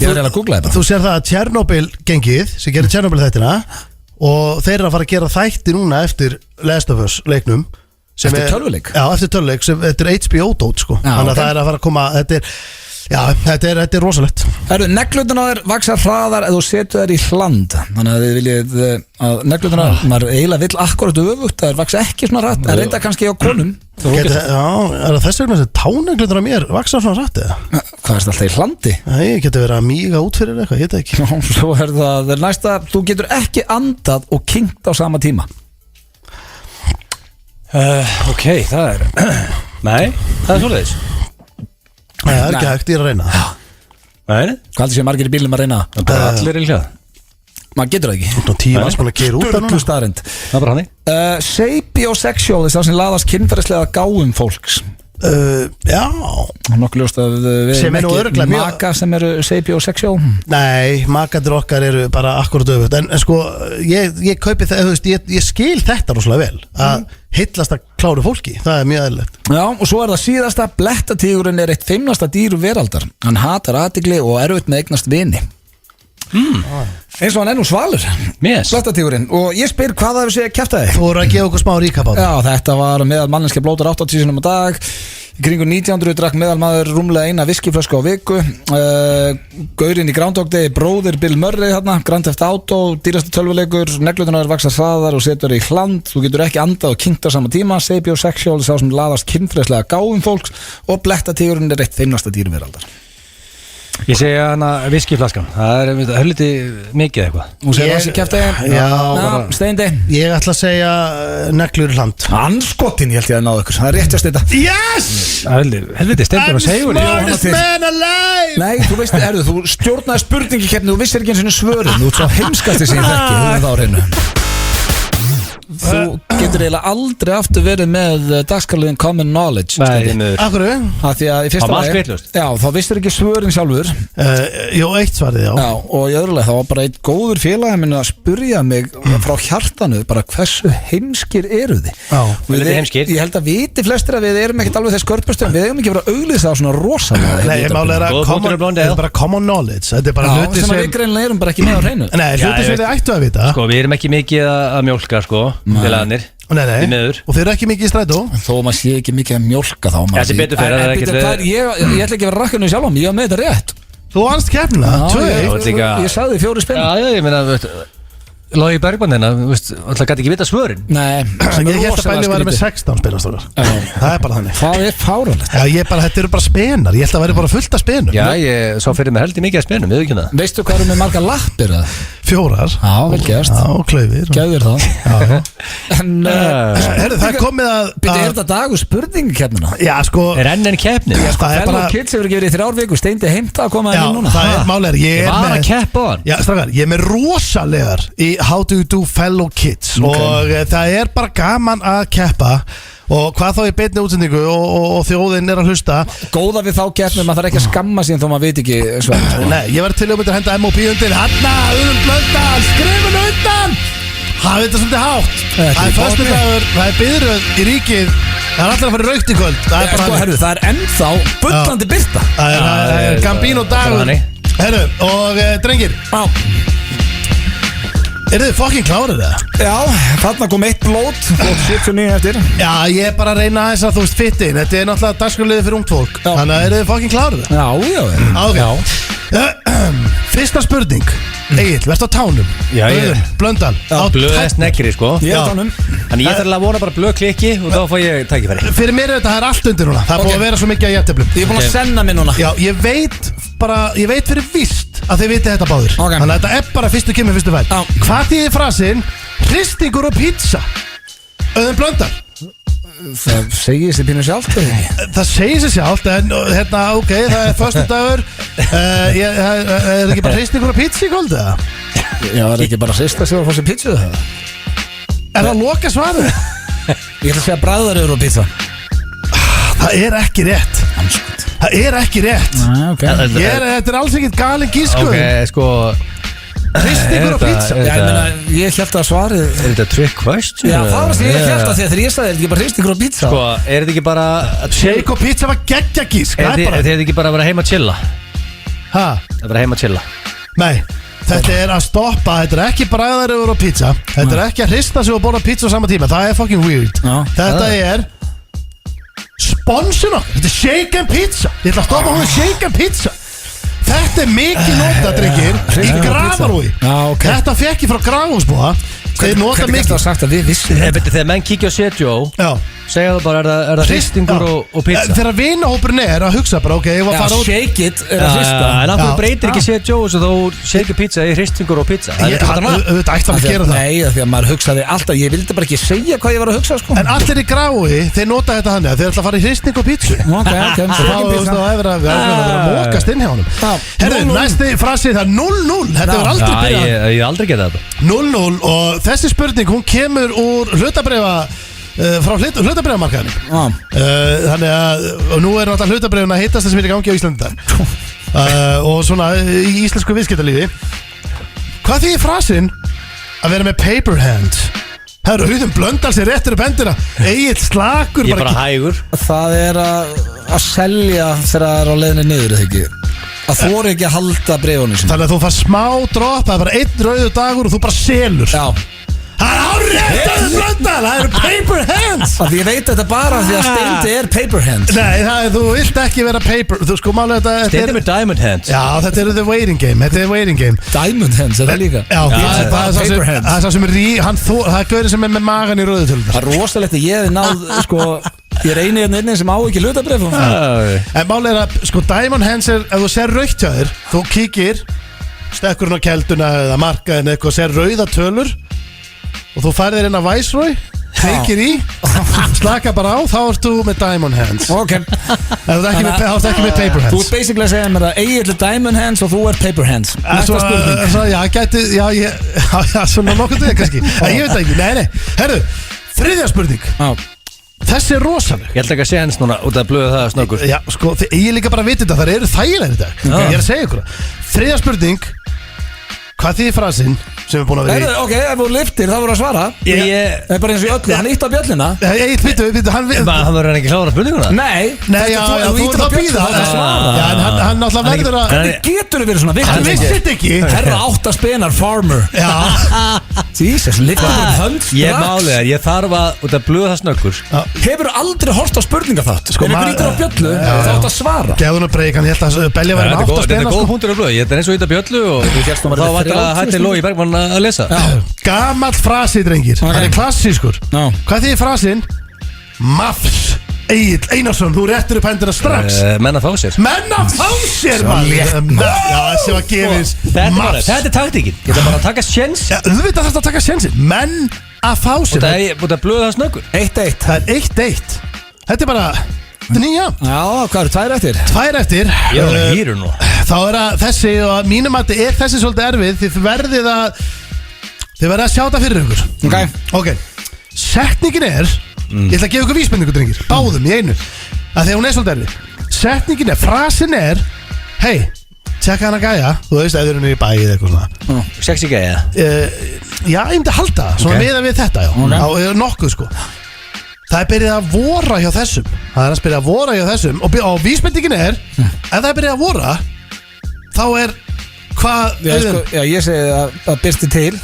Ég er að googla þetta. Þú sér það að Chernobyl gengið sem gerir Chernobyl þættina og þeir eru að fara að gera þætti núna eftir Last of Us leiknum. Eftir tölvuleik? Já, eftir tölvuleik, þetta er HBO-dót sko. Þannig að það er að fara að koma, þetta er rosalegt. Neglutuna þér vaksa hraðar eða þú setur þér í hland. Þannig að þið viljið að neglutuna, maður eiginlega vill akkurat öfugt, það vaksa ekki svona hratt, en reynda kannski á konum. Er það þess vegna sem táneglutuna mér vaksa svona hratt eða? Hvað er þetta alltaf í hlandi? Nei, geti verið að míga út fyrir eitthvað, ég veit ekki. Svo er það næsta, þú getur ekki andað og kynnt á sama tíma. Ok, það er Nei, það er svoleiðis. Það er ekki hægt, ég er að reyna. Nei. Hvað heldur sé margir í bílum að reyna? Bara allir í hljóð. Maður getur það ekki. Nú 10 manns búin að keyra út það núna. Staðreynd. Það er bara hannig. Sapiosexual er það sem laðast kynferðislega gáum fólks. Já. Nokkuð ljóst að við erum ekki maka sem eru sapiosexual. Nei, makaður okkar eru bara akkurat öfugt. En sko, ég kaupi það, ég skil þetta rosalega vel að heillast að kláru fólki, það er mjög eðlilegt. Já, og svo er það síðasta, blettatígurinn er eitt feimnasta dýr veraldar. Hann hatar athygli og erfitt með eignast vini. Eins og hann er nú svalur blettatígurinn, og ég spyr hvað það hefur segið að kjafta þig. Þú voru að gefa okkur smá ríkap á það. Já, þetta var meðal manneskja blótar 80 sinum á dag. Í kringum 1900 drakk meðalmaður rúmlega eina viskiflösku á viku. Gaurinn í Groundhog Day, bróðir Bill Murray hérna, Grand Theft Auto, dýrasti tölvuleikur, neglutunar vaksa hraðar og setur í hland. Þú getur ekki andað og kynnt á sama tíma. Sapiosexual er sá sem laðast kynferðislega gáum fólks, og blettatígurinn er eitt feimnasta dýr veraldar. Ég segja hana viskiflaskan. Það er helviti mikið eitthvað. Hún segir þessi kjafti. Já, Steindi. Ég ætla að segja neglur í hland. Anskotin, ég held ég að náðu ykkur. Það er rétt að steita. Yes! Helviti, Steindi var segur. I'm smartest man alive. Nei, þú veist, þú stjórnaði spurningikeppni, þú vissir ekki eins og svörin. Þú ert svo heimskasti sem ég þekki. Þú er þá hreinu. Þú getur eiginlega aldrei aftur verið með dagskrárliðin Common Knowledge. Nei, akkurru? Því að í fyrsta lagi, þá vissir ekki svörin sjálfur. Jú, eitt svarið, já. Og í öðru lagi, þá var bara einn góður félagi minn að spurja mig frá hjartanu bara hversu heimskir eru þið. Ég held að viti flestir að við erum ekkert alveg þess skörpustum. Við hefum ekki verið að auglýsa það svona rosalega. Nei, málega er að bara common knowledge. Þetta er bara hluti sem við greinlega erum bara ekki með á hreinu. Nei, hluti sem þið ættu að vita. Sko, við erum ekki mikið að mjólka, sko, félagarnir. Því miður. Og þeir eru ekki mikið í strætó. Þó maður sé ekki mikið að mjólka þá Þessi betur fyrir að Ég ætla ekki að vera rakkanu sjálf ég var með þetta rétt Þú varst keppnina, 2-1 Ég sagði 4 spil Já, ég meina Logi Bergmann alltaf gæti ekki vita svörin Nei, ég held að Benni væri með 16 spilastofar Það er bara þannig Það er fáránlegt Þetta eru bara spenar, ég held að væri bara fullt af spenum Já, ég sá fyrir mig heldur mikið af spenum, við ekki það Veistu hvað eru með marga lappir? 4 Já, vel gerst Já, klaufir Gæðir það En það er komið að Býtti, er þetta dagur spurningkeppnina? Já, sko Er enn keppni? Fellow Kids hefur ekki verið í 3 vikur Steindi heimta að koma inn núna það er málega Ég var að keppa hann Já, strákar, ég er með rosalegar í How do you do Fellow Kids Og það er bara gaman að keppa Og hvað þá í beinni útsendingu og þjóðin er að hlusta Góða við þá keppnum að það er ekki að skamma síðan þó maður veit ekki svar Nei, ég var til að mynda að henda MOP undir Hanna, Blöndal, skrifun undan Það veit það svolítið hátt Það er föstudagur, það er biðröð í ríkið Það er allir að fara í raukt í kvöld Það er ennþá bullandi birta Það er Gambino dagur Herru, og drengir Eru þið fucking klárið það? Já, þarna kom 1 blót og 79 eftir Já, ég er bara að reyna þess að þú veist fittin Þetta er náttúrulega dagskrárliðið fyrir ungt fólk Þannig að eru þið fucking klárið það? Já Fyrsta spurning Egil, verðst á tánum Blöndal Blöðest nekri, sko Ég er á tánum Þannig ég þarf að vona bara blöð klikki og þá fá ég tækifæri Fyrir mér er þetta, það er allt undir núna Það er búin að vera svo mikið að jæftöflum Ég er búin að senna mig núna Já, ég veit fyrir víst að þið viti þetta báður Þannig að þetta er bara fyrstu kemur, fyrstu fæl Hvað þýðir frasinn hristingur og pizza? Auðun Blöndal Það segir sér pínu sjálft Það segir sér sjálft en hérna, ok, það er föstudagur Er ekki bara hristingur og pizza í kvöld? Já, er ekki bara hrista sig og fá sér pizza Er það loka svarið? Ég ætla að segja bræðaröður og pizza Það er ekki rétt Það er ekki rétt Þetta er alls ekkert galin gísku Ok, sko hristingur og pizza Ég held að svarið Er þetta trick question? Já, það var það ég held að þegar ég sagði Er þetta ekki bara hristingur og pizza? Sko, er þetta ekki bara shake og pizza var geggja gísk Er þetta ekki bara að vera heima að chilla? Hæ? Að vera heima að chilla Nei, þetta er að stoppa Þetta er ekki bræðaröður og pizza Þetta er ekki að hrista sig og borða pizza á sama tíma Það er fucking weird Þetta er sponsun okkur Þetta er shake and pizza Ég ætla að stoppa hún shake and pizza Þetta er mikið nota, drengir Í Grafarvogi Þetta fekk ég frá Grafarvogsbúa Þeir nota mikið Hvernig það sagt að við vissum Þegar menn kíkja á Setjó segja það bara, er það hristingur og pizza? Þegar vinahópurinn er að hugsa bara, ok, ég var að fara út shake it er að hrista En af hverju breytir ekki Setjó og þá shake pizza í hristingur og pizza? Þetta ætti að gera það Nei, því að maður hugsaði alltaf Ég vildi bara ekki segja hvað ég var að hugsa sko. En allir í Grafarvogi, þeir nota þetta hann Þeir ætla að fara í hristing og pizza Það er að mókast inn hjá honum Herru, næsti frasi, það er 0-0 Þetta er aldrei byrjað Ég aldrei geta þetta 0-0 og þessi spurning, hún kemur úr hlutabréfa frá hlutabréfamarkaðinu Þannig að og nú er náttúrulega hlutabréfin að hittast það sem er í gangi á Íslandi og svona í íslensku viðskiptalífi Hvað þýðir frasinn að vera með paper hand? Það eru Auðun Blöndal sér réttur upp hendina Egil slakur Ég er bara hægur Það er að selja þegar það er á leiðinni niður eða ekki Að þú voru ekki að halda bréfunum sinni Þannig að þú fær smá dropp Það er bara einn rauðu dagur og þú bara selur Já Það er árétt að Blöndal Það eru paper hands Því ég veit þetta bara því að Steindi er paper hand Nei, þú vilt ekki vera paper Þú sko málega þetta Steindi með diamond hands Já, þetta er the waiting game Diamond hands, er það líka? Já, það er það sem er það er gaurinn sem er með magan í rauðu tölunar Það er rosalegt að ég hef náð sko Ég er eini hérna inni sem á ekki hlutabréf En málega er að sko diamond hands er ef þú ser raukt hjá þér þú kíkir stekkurinn á kelduna eða markaðin eitthvað ser rauða tölur og þú færðir inn að Viceroy kveikir í, slaka bara á þá ertu með diamond hands Ok Þú ert ekki með paper hands Þú ert basically að segja mér að Egil er diamond hands og þú ert paper hands Næsta spurning Já, svona nokkuð við kannski En ég veit ekki, nei Herru, þriðja spurning Þessi er rosaleg Ég ætla ekki að segja hans núna út að blöða það snöggur Já, sko, ég líka bara að vita þetta, það eru þægilega í dag Ég er að segja ykkur Þriðja spurning Hvað þýðir frasinn sem er búin að vera í Ok, ef þú liftir þá voru að svara Það er bara eins og í öllu, hann ítt á bjöllina Hann verður ekki klára spurninguna? Nei, já, þú ert að býða Hann náttúrulega verður að Hvernig getur þið verið svona Hann vissi þetta ekki Herra 8 spenar farmer Jesus, liftir um hönd Ég máli það, ég þarf að blöða það snöggur Hefur þú aldrei hort á spurninga það? Sko, ef ykkur ítir á bjöllu, þá átt að svara Gefðu nú breyk, hann held að Belja verið með 8 spenar Þetta er góð punktur af blöð, þetta er eins og íta bjöllu og þá var hætti Lói Bergmann að lesa Gamall frasi, drengir Það er klassískur Hvað þýðir frasin? Mafs Egill Einarsson, þú réttir upp hendina strax Menn að fá sér Já, þessi var gefins Þetta er taktíkin, ég ætla bara að taka sjens Þú veit að þetta taka sjensin Menn að fá sér Það er búin að blöða það snöggur 1-1 Það er 1-1 Þetta er bara nýja Já, hvað eru 2 eftir? 2 eftir Ég var að hýru nú Þá er að þessi og mínum að þetta er þessi svolítið erfið Þið verðið að sjá það fyrir ykkur Ok Setningin er Ég ætla að gefa ykkur vísbendingu, drengir Báðum í einu Af því að hún er svolítið erfið Setningin er, frasin er Hei, tjekka hana gæja Þú veist, ef þið eru niður í bæið eitthvað svona Sexy gæja Já, ég myndi halda það Svona meða við þetta, já Á nokkuð, sko Það er byrjað að vora hjá þessum Það er að byrja að vora hjá þessum Og vísbendingin er Ef það er byrjað að vora Þá er hvað Já, ég segi að byrsti til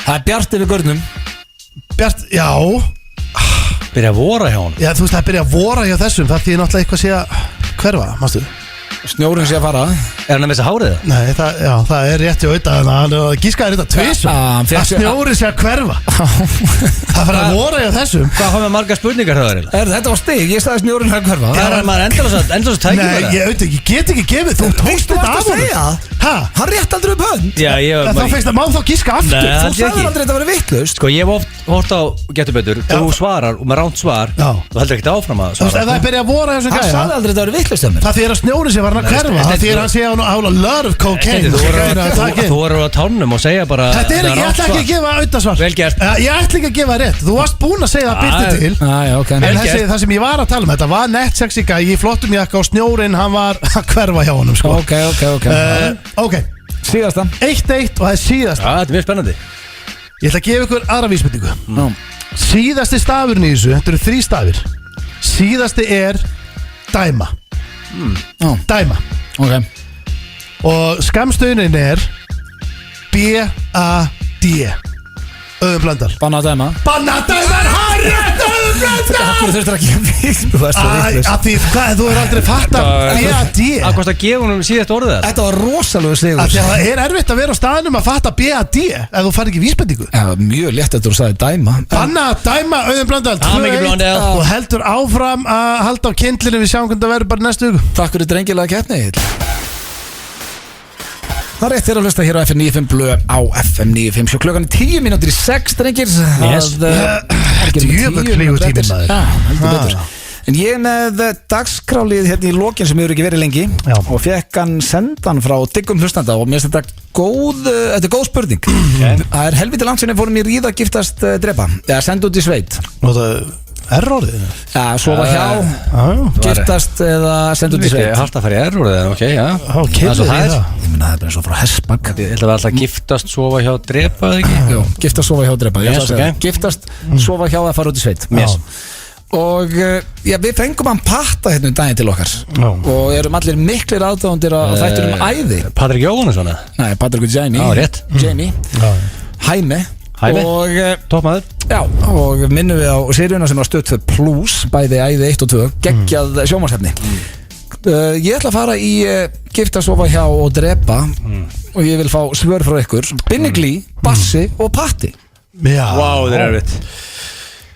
Það er bjart yfir görnum Bjart, já Byrja að vora hjá hann Já, þú veist það er byrjað að vora hjá þessum Það þýðir náttúrulega eitthvað sé að hverfa Mástu Snjórinn sé að fara Er hann að missa hárið það? Nei, það er rétt í auðvitað Hann gískaði þetta tvisvar Að snjórinn sé að hverfa Það fyrir að vora hjá þessum Hvað hafa marga spurningar það er? Þetta var stig, ég staði snjórinn að hverfa Það er maður endalast tækjum Nei, ég get ekki gefið Þú tókst þetta af honum Hann rétt aldrei upp hönd Þá feist að má þá gíska aftur Þú sagði aldrei þetta verið vittlust Sko ég hef oft á Getur betur Þú svarar og með ránt svar Þú heldur ekkert áfram að svara Þú veist, ef það er byrjað að vora hjá þessum Hann sagði aldrei þetta verið vittlust Það þýðir að snjórinn sé var hann að hverfa Það þýðir að hann sé á lot of cocaine Þú voru á tánum og segja bara Þetta er ekki, ég ætla ekki að gefa auðvitað svar Vel gert Ég ætla ekki að gefa rétt Þú varst búinn að segja það byrti til En það sem ég var að tala um Þetta var nett sexy guy Í flottum jakka og snjórinn Hann var að hverfa hjá honum sko. Ok Síðasta 1-1 og það er síðasta Þetta er mjög spennandi Ég ætla að gefa ykkur aðra vísbendingu Síðasti stafurinn í þessu Þetta eru 3 stafir Síðasti er dæma Dæma Og skammstöðunin er B-A-D Auðun Blöndal Bannadæma Harrið Auðun Blöndal Þú þurftir að gefa vittlust Af því hvað, þú er aldrei fatt að B-A-D Að kosta að gefa húnum síðast orðið það Þetta var rosalega sigur Af því að það er erfitt að vera á staðnum að fatta B-A-D Ef þú fær ekki vísbendingu Mjög létt að þú sagði dæma Dæma Auðun Blöndal 2-1 Og heldur áfram að halda á kyndlinu. Við sjáum hvernig það verður bara næstu viku. Takk fyrir drengilega keppni. Það er rétt þér að hlusta hér á FM 95 Blöð á FM 95 klukkan 10:10 drengir. Djöfull lígur tíminn maður. En ég er með dagskrálið hérna í lokin sem hefur ekki verið lengi. Já. Og fekk hann sendan frá diggum hlustanda og mér finnst þetta góð spurning. Það er helviti langt sinni fórum í ríða, giftast, drepa eða senda út í sveit. Og það errorðið? Já, sofa hjá, giftast eða senda út í sveit. Haldt að fara í errorðið, ok, já. Það er svo það. Ég minna það er bara svo frá Hesbak. Ég ætla að alltaf giftast, sofa hjá, drepa, eða ekki? Jú, giftast, sofa hjá, drepa. Giftast, sofa hjá eða fara út í sveit. Og já, við fengum hann patta hérna daginn til okkar og erum allir miklir aðdáðundir á þættunum æði. Patrik Jóhannesson? Nei, Patrik og Jamie. Já, rétt. Jamie. Hæmi. Og toppmaður. Já, og minnum við á seríuna sem var Stöð 2 Plus, bæði æði 1 og 2, geggjað sjónvarpsefni. Ég ætla að fara í gifta, sofa hjá og drepa og ég vil fá svör frá ykkur. Binni Glí, Bassi og Patti. Já. Vá, það er erfitt.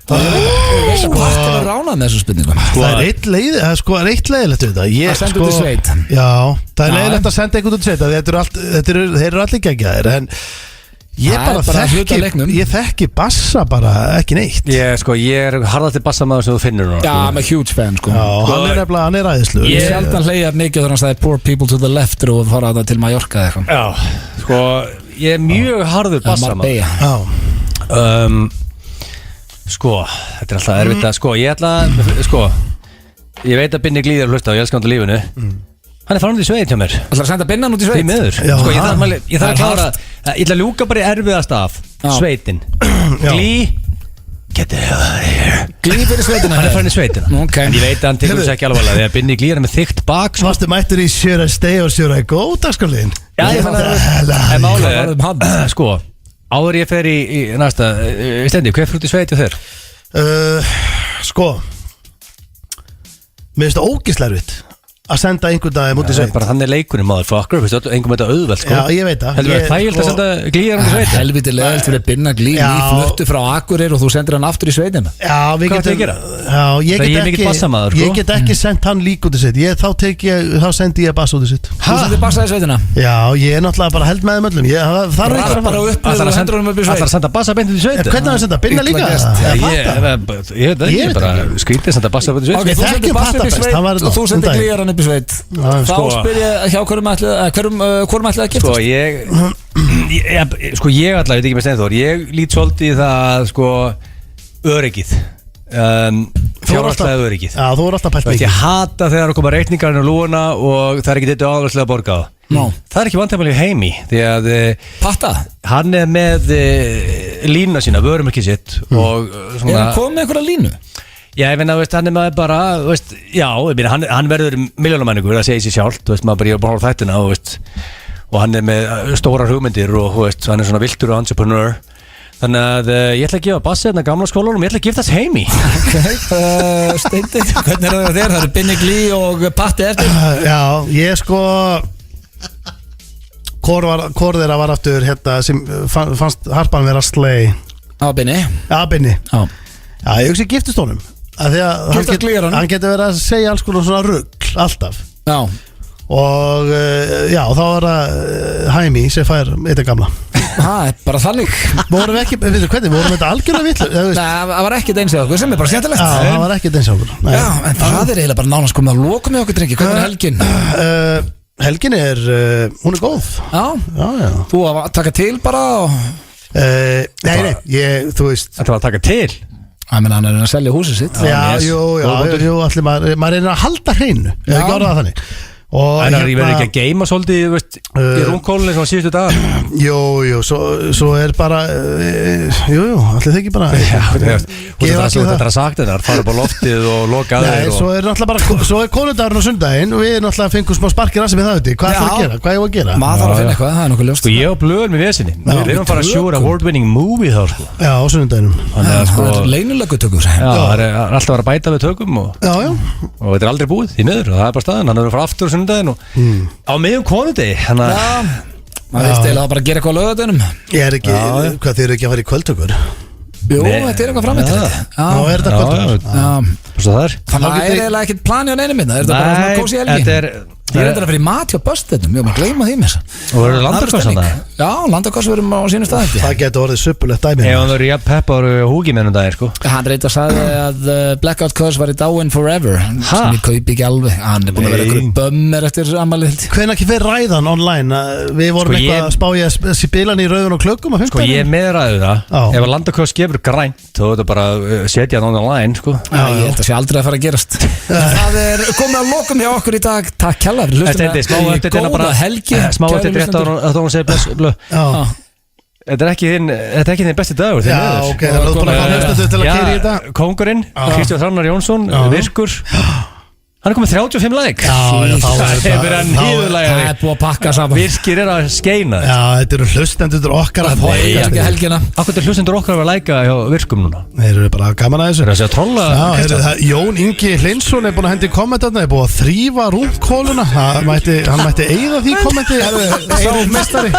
Það er ránað með þessu spurningum. Það er eitt leið, sko, er eitt leiðilegt við þetta. Það senda út í sveit. Já, það er leiðilegt að senda einhvern út í sveit. Þeir eru allir geggjaðir, en ég þekki Bassa bara ekki neitt. Ég er harðast til Bassamaður sem þú finnur núna. Já, með huge fan, sko. Já, hann er æðislu. Ég sjaldan hleyjar mikið þegar hann sagði poor people to the left og fara þetta til Mallorca eða eitthvað. Já, sko, ég er mjög harður Bassamaður. Já. Sko, þetta er alltaf erfitt að, ég veit að Binni Glí er að hlusta og ég elskar hann á lífinu. Hann er farin út í sveit hjá mér. Það er að senda Binnan út í sveit? Því miður. Sko, ég þarf að klára, Ég ætla að ljúka bara í erfiðast af Sveitin Glee Get the hell out of here Glee fyrir sveitina Hann farin í sveitina okay. En ég veit að hann tekur þessu ekki alvarlega Þegar Binni Glee með þykkt bak Varstu mættur í Should I Stay og Should I Go dagskrárliðin? Já, ég fann að En málega Sko, áður ég fer í næsta Stendi, hver fyrir út í sveiti og þér? Sko Mér finnst það ógeðslega að senda einhvern dag mútið sveit bara þannig leikunum motherfucker einhvern veit að auðveld sko já ég veit það heldur það þægilt að senda glýjar um sveit helviti leðilt fyrir að binna glý fluttu frá Akureyri og þú sendir hann aftur í sveitina já við getum ég get ekki sendt hann lík út í sveit þá sendi ég bass út í sveit þú sendir bassa í sveitina já ég er náttúrulega bara held með öllum það er ekki bara upp að senda bassa beint út í sveit hvernig það senda binna líka ég veit ekki bara skrítið senda bassa beint út í sveit upp í sveit þá spyr ég hjá hverjum ætlaði að giftast sko ég ætlaði, ég veit ekki með Steinþór ég lít svolítið í það sko öryggið fjárhagslega öryggið já þú er alltaf pælt mikið ég hata þegar það koma reikningarinn á lúuna og það er ekki þetta áherslega að borga það er ekki vandamæli heimi því að Patta hann er með línuna sína, vörumerkið sitt og svona er hann komið með einhverja línu? Já, ég finna, hann er maður bara, hann verður milljónamæningur, það segir sér sjálft, maður bara ég er bara á þættina og hann er með stórar hugmyndir og hann er svona viltur og entrepreneur þannig að ég ætla að gefa bassi hérna gamla skólanum, ég ætla að giftast heimi Steindi, hvernig er það þér? Það eru Binni Glee og Patti eftir Já, ég sko hvor þeirra var aftur hérna sem fannst harpan vera slay Á Binni Já, ég hugsi giftist honum að hann getur verið að segja alls konar svona rugl alltaf já. Og já, þá var það Hæmi sem fær eitthvað gamla bara þannig vorum við ekki, veitum hvernig, vorum við þetta algjörlega vill það var ekkert eins og okkur sem er bara skemmtilegt það var ekkert eins og okkur já, en það er eiginlega bara nánast komið að loka með okkur drengi, hvernig er helgin? Helgin er, hún er góð já, þú að taka til bara nei, þú veist þetta var að taka til hann er að selja húsið sitt jú, allir maður er að halda hreinu eða ekki orða það þannig en það verður ekki að geima svolítið í rúmkólunni sem var síðustu dag jú, svo er bara allir það ekki bara þú þetta er að sagt þennar fara upp á loftið og loka að þeir svo er náttúrulega bara, svo er konundagurinn á sundaginn og við náttúrulega fengum smá sparkir að sem við það viti hvað er það að gera, hvað er það að gera maður þarf að finna eitthvað, það er nokkuð ljóst sko ég og blöður með vesinni við erum bara að sjúra award-winning movie þá sko já, á sunnudaginnum það er leinulegu tökum það er alltaf að bæta við tökum og þetta er aldrei búið í miður og það er bara staðan, hann er að fara aftur sundaginn og á miðjum konundegi maður veist eiginlega bara að gera eitthvað á laugardeginum ég er ekki, hvað þið eru ekki að fara í kvöldtökur jú, þetta er eitthvað framöndir er þetta kvöldtökur það er eiginlega ekkert plani á neinum minna er þetta bara svona kósi helgi ég er þetta að fyrir mat hjá börstetnum ég má gleyma því með þess og verður landakoss að það já, landakoss verðum á sínu stað það getur orðið suppulegt dæmi ef hann verður jafn peppar húgi með hennum dagir sko hann reyndi að sagði að Blackout Cause var í dáin forever sem ég kaupi ekki alveg hann er búin að vera einhverju bömmir eftir ammælið hvernig ekki fyrir ræðan online við vorum eitthvað að spá ég að bilan í rauðun og klökkum sko ég er með ræðu það ef að landakoss gefur grænt þá er þetta bara setja hann online sko ég held að sé aldrei að fara að gerast það er komið að lokum hjá okkur í dag takk kærlega fyrir hlustina í góða helgi smá eftir rétt að hún segir blöð þetta er ekki þinn besti dagur já ok, það er bara að hlusta þau til að keyra í þetta kóngurinn, Kristján Hrannar Jónsson virkur hann er komið 35 like það er búið að pakka saman virkir er að skeina já, þetta eru hlustendur okkar að pakka helgina akkur er hlustendur okkar að vera læka hjá virkum núna þeir eru bara gaman að þessu þeir eru að segja trolla Jón Ingi Hlinsson er búin að hendi kommentarna er búin að þrýfa rúmkóluna hann mætti eigða því kommenti sá mestari